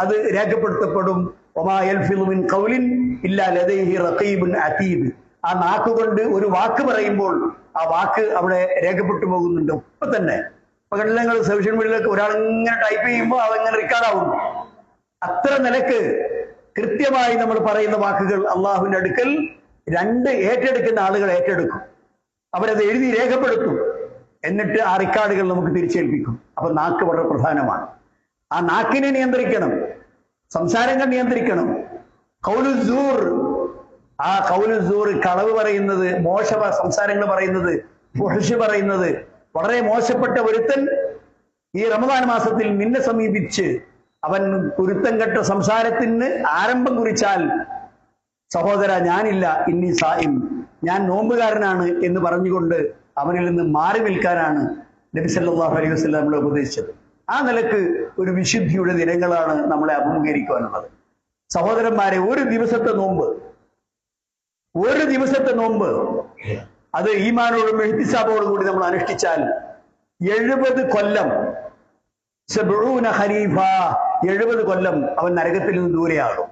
അത് രേഖപ്പെടുത്തപ്പെടും. വമാ യൽഫിളു മിൻ ഖൗലിൻ ഇല്ലാ ലദൈഹി റഖീബുൻ അതീദ്. ആ നാക്കുകൊണ്ട് ഒരു വാക്ക് പറയുമ്പോൾ ആ വാക്ക് അവിടെ രേഖപ്പെട്ടു പോകുന്നുണ്ട്. ഇപ്പൊ തന്നെ നിങ്ങൾ സോഷ്യൽ മീഡിയയിലൊക്കെ ഒരാളിങ്ങനെ ടൈപ്പ് ചെയ്യുമ്പോൾ അതങ്ങനെ റെക്കോർഡാവുന്നു. അത്ര നിലക്ക് കൃത്യമായി നമ്മൾ പറയുന്ന വാക്കുകൾ അള്ളാഹുവിന്റെ അടുക്കൽ രണ്ട് ഏറ്റെടുക്കുന്ന ആളുകൾ ഏറ്റെടുക്കും. അവരത് എഴുതി രേഖപ്പെടുത്തും. എന്നിട്ട് ആ റെക്കോർഡുകൾ നമുക്ക് തിരിച്ചേൽപ്പിക്കും. അപ്പൊ നാക്ക് വളരെ പ്രധാനമാണ്. ആ നാക്കിനെ നിയന്ത്രിക്കണം, സംസാരങ്ങൾ നിയന്ത്രിക്കണം. ഖൗലുസ്സൂർ, ആ ഖൗലുസ്സൂർ, കളവ് പറയുന്നത്, മോശ സംസാരങ്ങൾ പറയുന്നത്, ഫുഹ്ഷ് പറയുന്നത്, വളരെ മോശപ്പെട്ട ഒരുത്തൻ ഈ റമദാൻ മാസത്തിൽ നിന്നെ സമീപിച്ച് അവൻ കുരുത്തം കെട്ട സംസാരത്തിന് ആരംഭം കുറിച്ചാൽ, സഹോദര ഞാനില്ല, ഇന്നി സായിം, ഞാൻ നോമ്പുകാരനാണ് എന്ന് പറഞ്ഞുകൊണ്ട് അവനിൽ നിന്ന് മാറി നിൽക്കാനാണ് നബി സല്ലല്ലാഹു അലൈഹി വസല്ലം നമ്മളെ ഉപദേശിച്ചത്. ആ നിലക്ക് ഒരു വിശുദ്ധിയുടെ ദിനങ്ങളാണ് നമ്മളെ അഭിമുഖീകരിക്കുവാനുള്ളത്. സഹോദരന്മാരെ, ഒരു ദിവസത്തെ നോമ്പ് അത് ഈമാനോടും ഇഹ്തിസാബോടും കൂടി നമ്മൾ അനുഷ്ഠിച്ചാൽ 70 കൊല്ലം, 70 കൊല്ലം അവൻ നരകത്തിൽ നിന്ന് ദൂരെയാകും.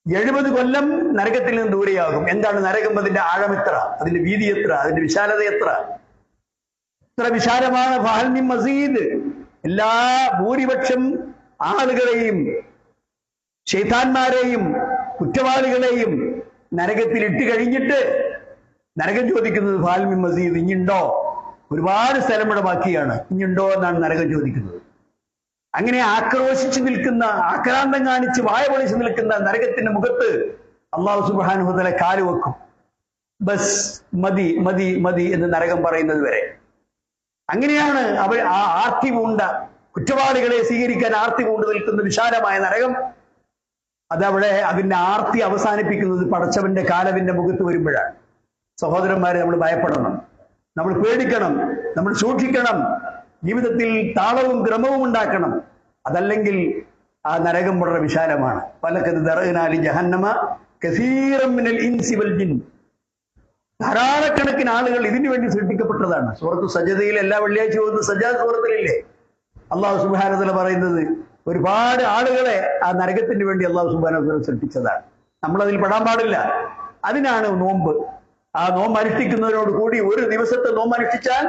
70 കൊല്ലം നരകത്തിൽ നിന്ന് ദൂരെയാകും. എന്താണ് നരകം? അതിന്റെ ആഴം എത്ര, അതിന്റെ വീതി എത്ര, അതിന്റെ വിശാലത എത്ര വിശാലമാണ്. ഫഹൽ മിൻ മസീദ്. എല്ലാ ഭൂരിപക്ഷം ആളുകളെയും, ശൈത്താന്മാരെയും കുറ്റവാളികളെയും നരകത്തിൽ ഇട്ട് കഴിഞ്ഞിട്ട് നരകം ചോദിക്കുന്നത് ഫഹൽ മിൻ മസീദ്, ഇഞ്ഞുണ്ടോ? ഒരുപാട് സ്ഥലം ഇവിടെ ബാക്കിയാണ്, ഇഞ്ഞുണ്ടോ എന്നാണ് നരകം ചോദിക്കുന്നത്. അങ്ങനെ ആക്രോശിച്ചു നിൽക്കുന്ന, ആക്രാന്തം കാണിച്ച് വായ പൊളിച്ചു നിൽക്കുന്ന നരകത്തിന്റെ മുഖത്ത് അല്ലാഹു സുബ്ഹാനഹു വ തആല കാല് വെക്കും. ബസ്, മതി മതി മതി എന്ന് നരകം പറയുന്നത് വരെ. അങ്ങനെയാണ് അവർ ആ ആർത്തി പൂണ്ട കുറ്റവാളികളെ സ്വീകരിക്കാൻ ആർത്തി പൂണ്ട് നിൽക്കുന്ന വിശാലമായ നരകം. അതവിടെ അതിന്റെ ആർത്തി അവസാനിപ്പിക്കുന്നത് പടച്ചവന്റെ കാലവിന്റെ മുഖത്ത് വരുമ്പോഴാണ്. സഹോദരന്മാരെ, നമ്മൾ ഭയപ്പെടണം, നമ്മൾ പേടിക്കണം, നമ്മൾ സൂക്ഷിക്കണം. ജീവിതത്തിൽ താളവും ക്രമവും ഉണ്ടാക്കണം. അതല്ലെങ്കിൽ ആ നരകം വളരെ വിശാലമാണ്. പലക്കത് ദറഅനാലി ജഹന്നമ കസീറൻ മിനൽ ഇൻസി വൽ ജിൻ. ധാരാളക്കണക്കിന് ആളുകൾ ഇതിനു വേണ്ടി സൃഷ്ടിക്കപ്പെട്ടതാണ്. സൂറത്തു സജദയിൽ എല്ലാ വെള്ളിയാഴ്ച പോകുന്ന സജദ സൂറത്തിലില്ലേ അല്ലാഹു സുബ്ഹാനഹു വ തആല പറയുന്നത്, ഒരുപാട് ആളുകളെ ആ നരകത്തിന് വേണ്ടി അല്ലാഹു സുബ്ഹാനഹു വ തആല സൃഷ്ടിച്ചതാണ്. നമ്മളതിൽ പെടാൻ പാടില്ല. അതിനാണ് നോമ്പ്. ആ നോമ്പ് അനുഷ്ഠിക്കുന്നതിനോട് കൂടി ഒരു ദിവസത്തെ നോമ്പ് അനുഷ്ഠിച്ചാൽ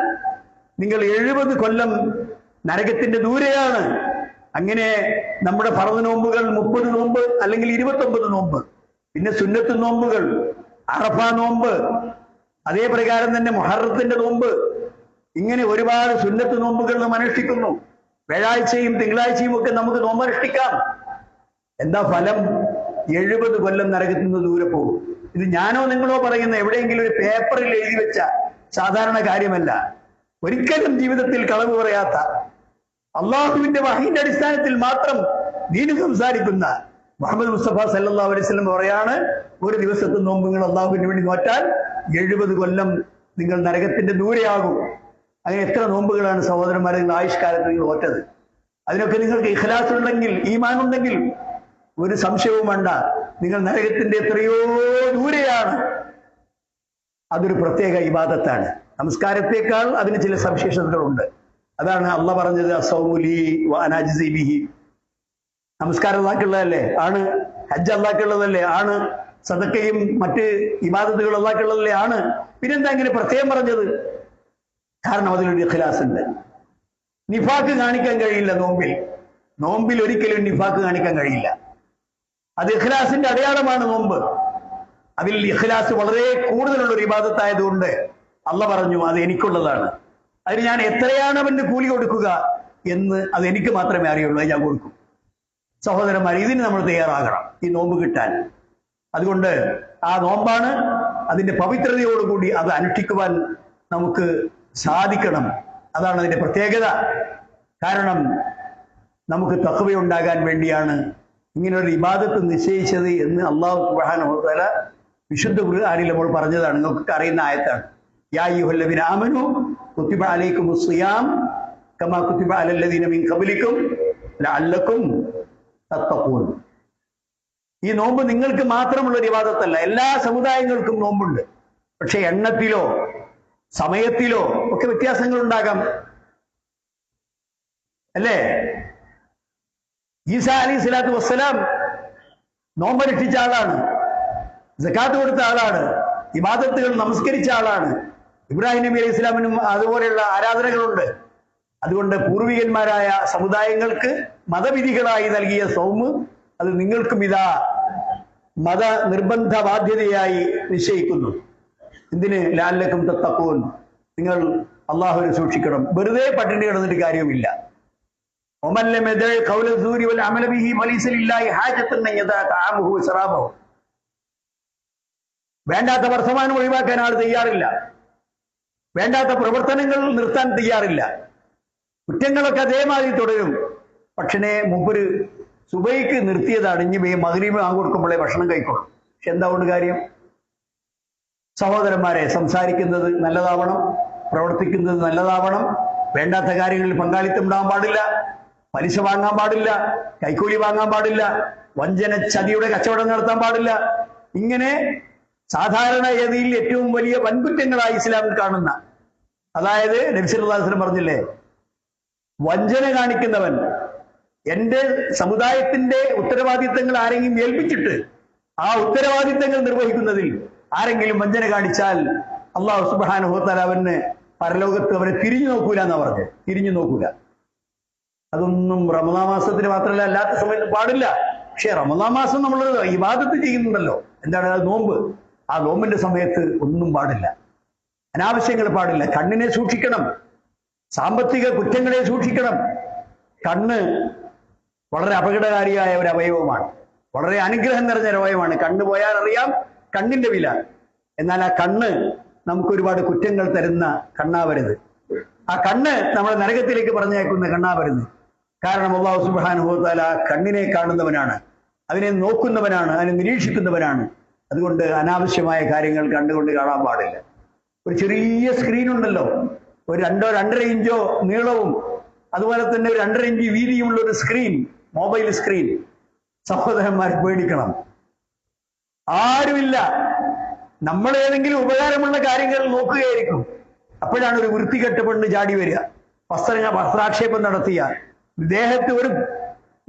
നിങ്ങൾ 70 കൊല്ലം നരകത്തിന്റെ ദൂരെയാണ്. അങ്ങനെ നമ്മുടെ ഫർദ് നോമ്പുകൾ 30 നോമ്പ് അല്ലെങ്കിൽ 29 നോമ്പ്, പിന്നെ സുന്നത്ത് നോമ്പുകൾ, അറഫ നോമ്പ്, അതേ പ്രകാരം തന്നെ മുഹറത്തിന്റെ നോമ്പ്, ഇങ്ങനെ ഒരുപാട് സുന്നത്ത് നോമ്പുകൾ നാം അനുഷ്ഠിക്കുന്നു. വ്യാഴാഴ്ചയും തിങ്കളാഴ്ചയും ഒക്കെ നമുക്ക് നോമ്പ് അനുഷ്ഠിക്കാം. എന്താ ഫലം? 70 കൊല്ലം നരകത്തിൽ നിന്ന് ദൂരെ പോകും. ഇത് ഞാനോ നിങ്ങളോ പറയുന്ന എവിടെയെങ്കിലും ഒരു പേപ്പറിൽ എഴുതി വെച്ച സാധാരണ കാര്യമല്ല. ഒരിക്കലും ജീവിതത്തിൽ കളവ് പറയാത്ത, അള്ളാഹുവിന്റെ വഹീന്റെ അടിസ്ഥാനത്തിൽ മാത്രം ദീന് സംസാരിക്കുന്ന മുഹമ്മദ് മുസ്തഫ സല്ലല്ലാഹു അലൈഹി വസല്ലം പറയാണ്, ഒരു ദിവസത്തെ നോമ്പ് നിങ്ങൾ അള്ളാഹുവിന് വേണ്ടി നോറ്റാൽ 70 കൊല്ലം നിങ്ങൾ നരകത്തിന്റെ ദൂരെയാകും. അങ്ങനെ എത്ര നോമ്പുകളാണ് സഹോദരന്മാരെ നിങ്ങൾ ആയുഷ്കാലത്ത് നിങ്ങൾ നോറ്റത്? അതിനൊക്കെ നിങ്ങൾക്ക് ഇഖ്ലാസ് ഉണ്ടെങ്കിൽ, ഈമാൻ ഉണ്ടെങ്കിൽ ഒരു സംശയവും വേണ്ട, നിങ്ങൾ നരകത്തിന്റെ എത്രയോ ദൂരെയാണ്. അതൊരു പ്രത്യേക ഇബാദത്താണ്. നമസ്കാരത്തെക്കാൾ അതിന് ചില സവിശേഷതകളുണ്ട്. അതാണ് അള്ളാഹ് പറഞ്ഞത്, അസ്സൗമു ലീ വ അനാ അജ്സി ബിഹി. നമസ്കാരം അല്ലാഹ്ക്കുള്ളതല്ലേ? ആണ്. ഹജ്ജ് അല്ലാഹ്ക്കുള്ളതല്ലേ? ആണ്. സദക്കയും മറ്റ് ഇബാദത്തുകൾ അല്ലാഹ്ക്കുള്ളതല്ലേ? ആണ്. പിന്നെന്താ ഇങ്ങനെ പ്രത്യേകം പറഞ്ഞത്? കാരണം അതിലൊരു ഇഖ്ലാസ് ഉണ്ട്. നിഫാക്ക് കാണിക്കാൻ കഴിയില്ല നോമ്പിൽ ഒരിക്കലും നിഫാക്ക് കാണിക്കാൻ കഴിയില്ല. അത് ഇഖ്ലാസിന്റെ അടയാളമാണ് നോമ്പ്. അതിൽ ഇഖ്ലാസ് വളരെ കൂടുതലുള്ള ഒരു ഇബാദത്തായതുകൊണ്ട് അള്ളാഹ് പറഞ്ഞു, അത് എനിക്കുള്ളതാണ്. അതിന് ഞാൻ എത്രയാണ് അവന് കൂലി കൊടുക്കുക എന്ന് അത് എനിക്ക് മാത്രമേ അറിയുള്ളൂ, അത് ഞാൻ കൊടുക്കും. സഹോദരന്മാർ, ഇതിന് നമ്മൾ തയ്യാറാകണം ഈ നോമ്പ് കിട്ടാൻ. അതുകൊണ്ട് ആ നോമ്പാണ്, അതിന്റെ പവിത്രതയോടുകൂടി അത് അനുഷ്ഠിക്കുവാൻ നമുക്ക് സാധിക്കണം. അതാണ് അതിന്റെ പ്രത്യേകത. കാരണം നമുക്ക് തഖ്വയുണ്ടാകാൻ വേണ്ടിയാണ് ഇങ്ങനൊരു ഇബാദത്ത് നിശ്ചയിച്ചത് എന്ന് അല്ലാഹു സുബ്ഹാനഹു വ തആല വിശുദ്ധ ഖുർആനിൽ നമ്മൾ പറഞ്ഞതാണ്. നിങ്ങൾക്ക് അറിയുന്ന ആയത്താണ്. യാ അയ്യുഹല്ലദീന ആമനൂ കുതിബ അലൈക്കുമുസ് സിയാം കമാ കുതിബ അലല്ലദീന മിൻ ഖബ്ലിക്കും ലഅല്ലക്കും തത്തഖൂൻ. ഈ നോമ്പ് നിങ്ങൾക്ക് മാത്രമുള്ള ഒരു ഇബാദത്തല്ല, എല്ലാ സമുദായങ്ങൾക്കും നോമ്പുണ്ട്. പക്ഷെ എണ്ണത്തിലോ സമയത്തിലോ ഒക്കെ വ്യത്യാസങ്ങൾ ഉണ്ടാകാം. അല്ലേ? ഈസാ അലൈഹി സ്വലാത്തു വസ്സലാം നോമ്പനുഷ്ഠിച്ച ആളാണ്, സക്കാത്ത് കൊടുത്ത ആളാണ്, ഇബാദത്തുകൾ നമസ്കരിച്ച ആളാണ്. ഇബ്രാഹിം നബി അലൈഹി ഇസ്ലാമിനും അതുപോലെയുള്ള ആരാധനകളുണ്ട്. അതുകൊണ്ട് പൂർവികന്മാരായ സമുദായങ്ങൾക്ക് മതവിധികളായി നൽകിയ സൗമ് അത് നിങ്ങൾക്കും ഇതാ മത നിർബന്ധ ബാധ്യതയായി നിശ്ചയിക്കുന്നു. എന്തിന്? ലഅല്ലക്കും തത്തഖൂൻ, നിങ്ങൾ അള്ളാഹുവിനെ സൂക്ഷിക്കണം. വെറുതെ പട്ടിണി കിടന്നിട്ട് കാര്യമില്ല. ومن لم يدع قول الزور والعمل به فليس لله حاجة أن يدع طعامه وشرابه. വേണ്ടാത്ത വർത്തമാനം ഒഴിവാക്കാൻ ആൾ തയ്യാറില്ല, വേണ്ടാത്ത പ്രവർത്തനങ്ങൾ നിർത്താൻ തയ്യാറില്ല. കുറ്റങ്ങളൊക്കെ അതേമാതിരി തുടരും. പക്ഷേ മുമ്പൊരു സുബൈക്ക് നിർത്തിയതാണ്, ഇനി മഗ്‌രിബ് കൊടുക്കുമ്പോഴേ ഭക്ഷണം കഴിക്കുള്ളൂ. പക്ഷെ എന്താ കൊണ്ട് കാര്യം? സഹോദരന്മാരെ, സംസാരിക്കുന്നത് നല്ലതാവണം, പ്രവർത്തിക്കുന്നത് നല്ലതാവണം, വേണ്ടാത്ത കാര്യങ്ങളിൽ പങ്കാളിത്തം ഉണ്ടാകാൻ പാടില്ല, പലിശ വാങ്ങാൻ പാടില്ല, കൈക്കൂലി വാങ്ങാൻ പാടില്ല, വഞ്ചന ചതിയുടെ കച്ചവടം നടത്താൻ പാടില്ല. ഇങ്ങനെ സാധാരണ ഗതിയിൽ ഏറ്റവും വലിയ വൻകുറ്റങ്ങളായി ഇസ്ലാമിൽ കാണുന്ന, അതായത് നബി സല്ലല്ലാഹു അലൈഹി വസല്ലം പറഞ്ഞില്ലേ, വഞ്ചന കാണിക്കുന്നവൻ, എന്റെ സമുദായത്തിന്റെ ഉത്തരവാദിത്തങ്ങൾ ആരെങ്കിലും ഏൽപ്പിച്ചിട്ട് ആ ഉത്തരവാദിത്തങ്ങൾ നിർവഹിക്കുന്നതിൽ ആരെങ്കിലും വഞ്ചന കാണിച്ചാൽ അല്ലാഹു സുബ്ഹാനഹു വ തആല അവന് പരലോകത്ത് അവനെ തിരിഞ്ഞു നോക്കൂല എന്നാ പറഞ്ഞത്. തിരിഞ്ഞു നോക്കൂല. അതൊന്നും റമദാൻ മാസത്തിന് മാത്രമല്ല, അല്ലാത്ത സമയത്ത് പാടില്ല. പക്ഷെ റമദാൻ മാസം നമ്മൾ ഇബാദത്ത് ചെയ്യുന്നുണ്ടല്ലോ, എന്താണ് അത്? നോമ്പ്. ആ നോമ്പിന്റെ സമയത്ത് ഒന്നും പാടില്ല, അനാവശ്യങ്ങൾ പാടില്ല. കണ്ണിനെ സൂക്ഷിക്കണം, സാമ്പത്തിക കുറ്റങ്ങളെ സൂക്ഷിക്കണം. കണ്ണ് വളരെ അപകടകാരിയായ ഒരു അവയവമാണ്, വളരെ അനുഗ്രഹം നിറഞ്ഞ ഒരു അവയവമാണ്. കണ്ണ് പോയാൽ അറിയാം കണ്ണിന്റെ വില. എന്നാൽ ആ കണ്ണ് നമുക്ക് ഒരുപാട് കുറ്റങ്ങൾ തരുന്ന കണ്ണാവരുത്. ആ കണ്ണ് നമ്മളെ നരകത്തിലേക്ക് പറഞ്ഞേക്കുന്ന കണ്ണാവരുത്. കാരണം അല്ലാഹു സുബ്ഹാനഹു വ തആല കണ്ണിനെ കാണുന്നവനാണ്, അതിനെ നോക്കുന്നവനാണ്, അതിനെ നിരീക്ഷിക്കുന്നവനാണ്. അതുകൊണ്ട് അനാവശ്യമായ കാര്യങ്ങൾ കണ്ടുകൊണ്ട് കാണാൻ പാടില്ല. ഒരു ചെറിയ സ്ക്രീൻ ഉണ്ടല്ലോ, ഒരു 2-2.5 ഇഞ്ചോ നീളവും അതുപോലെ തന്നെ ഒരു 2.5 ഇഞ്ച് വീതിയുമുള്ള ഒരു സ്ക്രീൻ, മൊബൈൽ സ്ക്രീൻ. സഹോദരന്മാർ പേടിക്കണം. ആരുമില്ല, നമ്മൾ ഏതെങ്കിലും ഉപകാരമുള്ള കാര്യങ്ങൾ നോക്കുകയായിരിക്കും. അപ്പോഴാണ് ഒരു വൃത്തികെട്ട പെണ്ണ് ചാടി വരിക, വസ്ത്രാക്ഷേപം നടത്തിയ, ദേഹത്ത്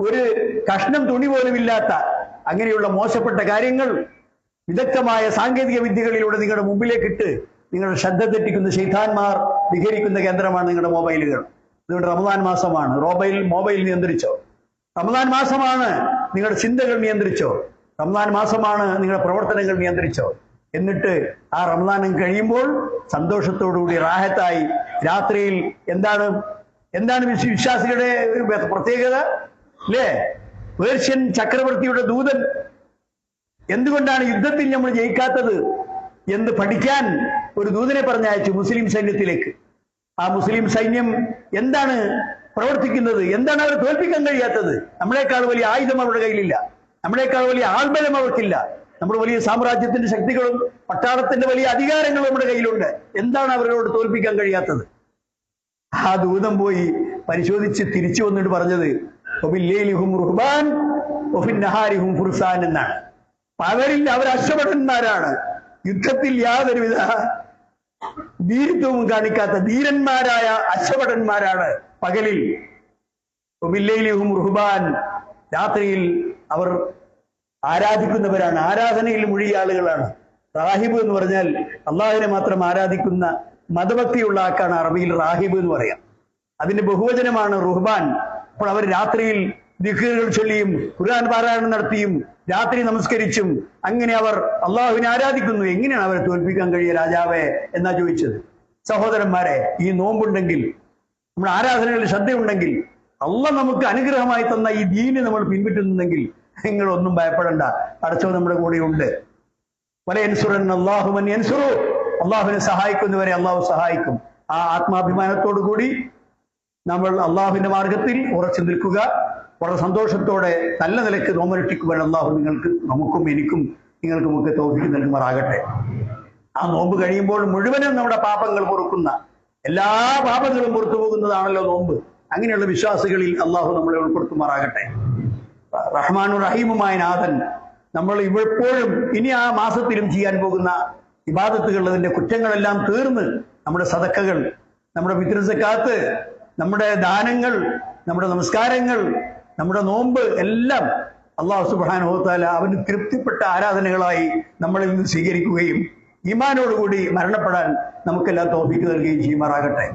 ഒരു കഷ്ണം തുണി പോലും ഇല്ലാത്ത അങ്ങനെയുള്ള മോശപ്പെട്ട കാര്യങ്ങൾ വിദഗ്ധമായ സാങ്കേതിക വിദ്യകളിലൂടെ നിങ്ങളുടെ മുമ്പിലേക്ക് ഇട്ട് നിങ്ങളുടെ ശ്രദ്ധ തെറ്റിക്കുന്ന ശൈത്താന്മാർ വിഹരിക്കുന്ന കേന്ദ്രമാണ് നിങ്ങളുടെ മൊബൈലുകൾ. അതുകൊണ്ട് റമദാൻ മാസമാണ്, മൊബൈൽ നിയന്ത്രിച്ചോ. റമദാൻ മാസമാണ്, നിങ്ങളുടെ ചിന്തകൾ നിയന്ത്രിച്ചോ. റമദാൻ മാസമാണ്, നിങ്ങളുടെ പ്രവർത്തനങ്ങൾ നിയന്ത്രിച്ചോ. എന്നിട്ട് ആ റമദാനം കഴിയുമ്പോൾ സന്തോഷത്തോടുകൂടി റാഹത്തായി രാത്രിയിൽ എന്താണ് വിശ്വാസികളുടെ പ്രത്യേകത അല്ലേ? പേർഷ്യൻ ചക്രവർത്തിയുടെ ദൂതൻ എന്തുകൊണ്ടാണ് യുദ്ധത്തിൽ നമ്മൾ ജയിക്കാത്തത് എന്ന് പഠിക്കാൻ ഒരു ദൂതനെ പറഞ്ഞയച്ചു മുസ്ലിം സൈന്യത്തിലേക്ക്. ആ മുസ്ലിം സൈന്യം എന്താണ് പ്രവർത്തിക്കുന്നത്, എന്താണ് അവർ തോൽപ്പിക്കാൻ കഴിയാത്തത്? നമ്മളെക്കാൾ വലിയ ആയുധം അവരുടെ കയ്യിലില്ല, നമ്മളെക്കാൾ വലിയ ആൾബലം അവർക്കില്ല, നമ്മുടെ വലിയ സാമ്രാജ്യത്തിന്റെ ശക്തികളും പട്ടാളത്തിന്റെ വലിയ അധികാരങ്ങളും നമ്മുടെ കയ്യിലുണ്ട്. എന്താണ് അവരോട് തോൽപ്പിക്കാൻ കഴിയാത്തത്? ആ ദൂതം പോയി പരിശോധിച്ച് തിരിച്ചു വന്നിട്ട് പറഞ്ഞത് എന്നാണ്. പകലിൽ അവർ അശ്വഭടന്മാരാണ്, യുദ്ധത്തിൽ യാതൊരുവിധ ധീരത്വവും കാണിക്കാത്ത ധീരന്മാരായ അശ്വഭടന്മാരാണ് പകലിൽ. റുഹ്ബാൻ, രാത്രിയിൽ അവർ ആരാധിക്കുന്നവരാണ്, ആരാധനയിൽ മുഴുകിയ ആളുകളാണ്. റാഹിബ് എന്ന് പറഞ്ഞാൽ അള്ളാഹിനെ മാത്രം ആരാധിക്കുന്ന മതഭക്തിയുള്ള ആൾക്കാണ് അറബിയിൽ റാഹിബ് എന്ന് പറയാം. അതിന്റെ ബഹുവചനമാണ് റുഹ്ബാൻ. അപ്പോൾ അവർ രാത്രിയിൽ ദിക്റുകൾ ചൊല്ലിയും ഖുർആൻ പാരായണം നടത്തിയും രാത്രി നമസ്കരിച്ചും അങ്ങനെ അവർ അള്ളാഹുവിനെ ആരാധിക്കുന്നു. എങ്ങനെയാണ് അവരെ തോൽപ്പിക്കാൻ കഴിയുക രാജാവേ എന്നാ ചോദിച്ചത്. സഹോദരന്മാരെ, ഈ നോമ്പുണ്ടെങ്കിൽ, നമ്മുടെ ആരാധനകളിൽ ശ്രദ്ധയുണ്ടെങ്കിൽ, അള്ളാഹ് നമുക്ക് അനുഗ്രഹമായി തന്ന ഈ ദീന് നമ്മൾ പിൻപറ്റുന്നുണ്ടെങ്കിൽ നിങ്ങൾ ഒന്നും ഭയപ്പെടണ്ട, പടച്ചോ നമ്മുടെ കൂടെ ഉണ്ട്. അള്ളാഹുവിനെ സഹായിക്കുന്നവരെ അള്ളാഹു സഹായിക്കും. ആ ആത്മാഭിമാനത്തോടു കൂടി നമ്മൾ അള്ളാഹുവിന്റെ മാർഗത്തിൽ ഉറച്ചു നിൽക്കുക. വളരെ സന്തോഷത്തോടെ നല്ല നിലയ്ക്ക് നോമ്പനുഷ്ഠിക്കുവാൻ അള്ളാഹു നമുക്കും എനിക്കും നിങ്ങൾക്കുമൊക്കെ തൗഫീഖ് നൽകുമാറാകട്ടെ. ആ നോമ്പ് കഴിയുമ്പോൾ മുഴുവനും നമ്മുടെ പാപങ്ങൾ പൊറുക്കുന്ന, എല്ലാ പാപങ്ങളും പുറത്തു പോകുന്നതാണല്ലോ നോമ്പ്. അങ്ങനെയുള്ള വിശ്വാസികളിൽ അള്ളാഹു നമ്മളെ ഉൾപ്പെടുത്തുമാറാകട്ടെ. റഹ്മാനും റഹീമുമായ നാഥൻ നമ്മൾ ഇപ്പോഴും ഇനി ആ മാസത്തിലും ചെയ്യാൻ പോകുന്ന ഇബാദത്തുകൾ, അതിന്റെ കുറ്റങ്ങളെല്ലാം തീർന്ന് നമ്മുടെ സദക്കകൾ, നമ്മുടെ ഫിത്ർ സക്കാത്ത്, നമ്മുടെ ദാനങ്ങൾ, നമ്മുടെ നമസ്കാരങ്ങൾ, നമ്മുടെ നോമ്പ് എല്ലാം അള്ളാഹു സുബ്ഹാനഹു വ തആല അവന് തൃപ്തിപ്പെട്ട ആരാധനകളായി നമ്മളിൽ നിന്ന് സ്വീകരിക്കുകയും ഈമാനോടുകൂടി മരണപ്പെടാൻ നമുക്കെല്ലാം തൗഫീഖ് നൽകുകയും ചെയ്യുമാറാകട്ടെ.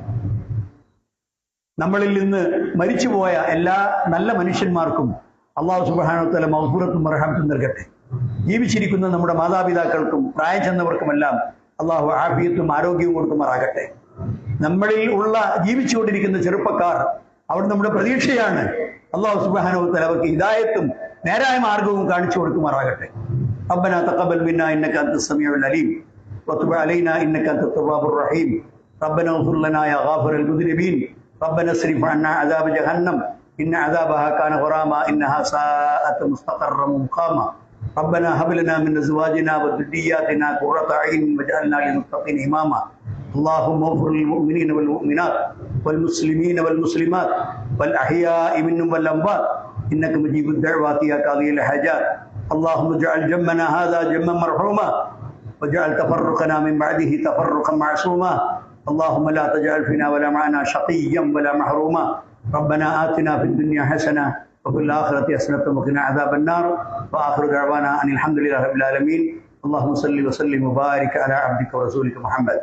നമ്മളിൽ നിന്ന് മരിച്ചുപോയ എല്ലാ നല്ല മനുഷ്യന്മാർക്കും അള്ളാഹു സുബ്ഹാനഹു വ തആല മഗ്ഫിറത്തും മർഹമത്തും നൽകട്ടെ. ജീവിച്ചിരിക്കുന്ന നമ്മുടെ മാതാപിതാക്കൾക്കും പ്രായം ചെന്നവർക്കുമെല്ലാം അള്ളാഹു ആഫിയത്തും ആരോഗ്യവും കൊടുക്കുമാറാകട്ടെ. നമ്മളിൽ ഉള്ള ജീവിച്ചുകൊണ്ടിരിക്കുന്ന ചെറുപ്പക്കാർ അവർ നമ്മുടെ പ്രതീക്ഷയാണ്. അള്ളാഹു സുബ്ഹാനഹു വ തആല അവർക്ക് ഹിദായത്തും നേരായ മാർഗവും കാണിച്ചു കൊടുക്കുമാറാകട്ടെ. റബ്ബനാ തഖബ്ബൽ മിന്നാ ഇന്നക അൻതസ് സമീഉൽ അലീം വതുബ് അലൈനാ ഇന്നക അൻതത് തവ്വാബുർ റഹീം. റബ്ബനാ ഇഗ്ഫിർ ലനാ യാ ഗാഫിറൽ മുദ്നിബീൻ. റബ്ബനാ സ്രിഫ് അന്നാ അദാബ ജഹന്നം ഇന്ന അദാബഹാ കാന ഗറാമാ ഇന്നഹാ സാഅത് മുസ്തഖറൻ മുഖാമാ. ربنا هب لنا من ازواجنا وذرياتنا قرة اعين واجعلنا للمتقين اماما. اللهم اغفر للمؤمنين والمؤمنات والمسلمين والمسلمات والاحياء منهم والاموات انك مجيب الدعوات يا قاضي الحاجات. اللهم اجعل جمعنا هذا جمعا مرحوما واجعل تفرقنا من بعده تفرقا معصوما. اللهم لا تجعل فينا ولا معنا شقيا ولا محروما. ربنا آتنا في الدنيا حسنة وفي الآخرة حسنة وقنا عذاب النار. وآخر دعوانا أن الحمد لله رب العالمين. اللهم صل وسلم وبارك على عبدك ورسولك محمد.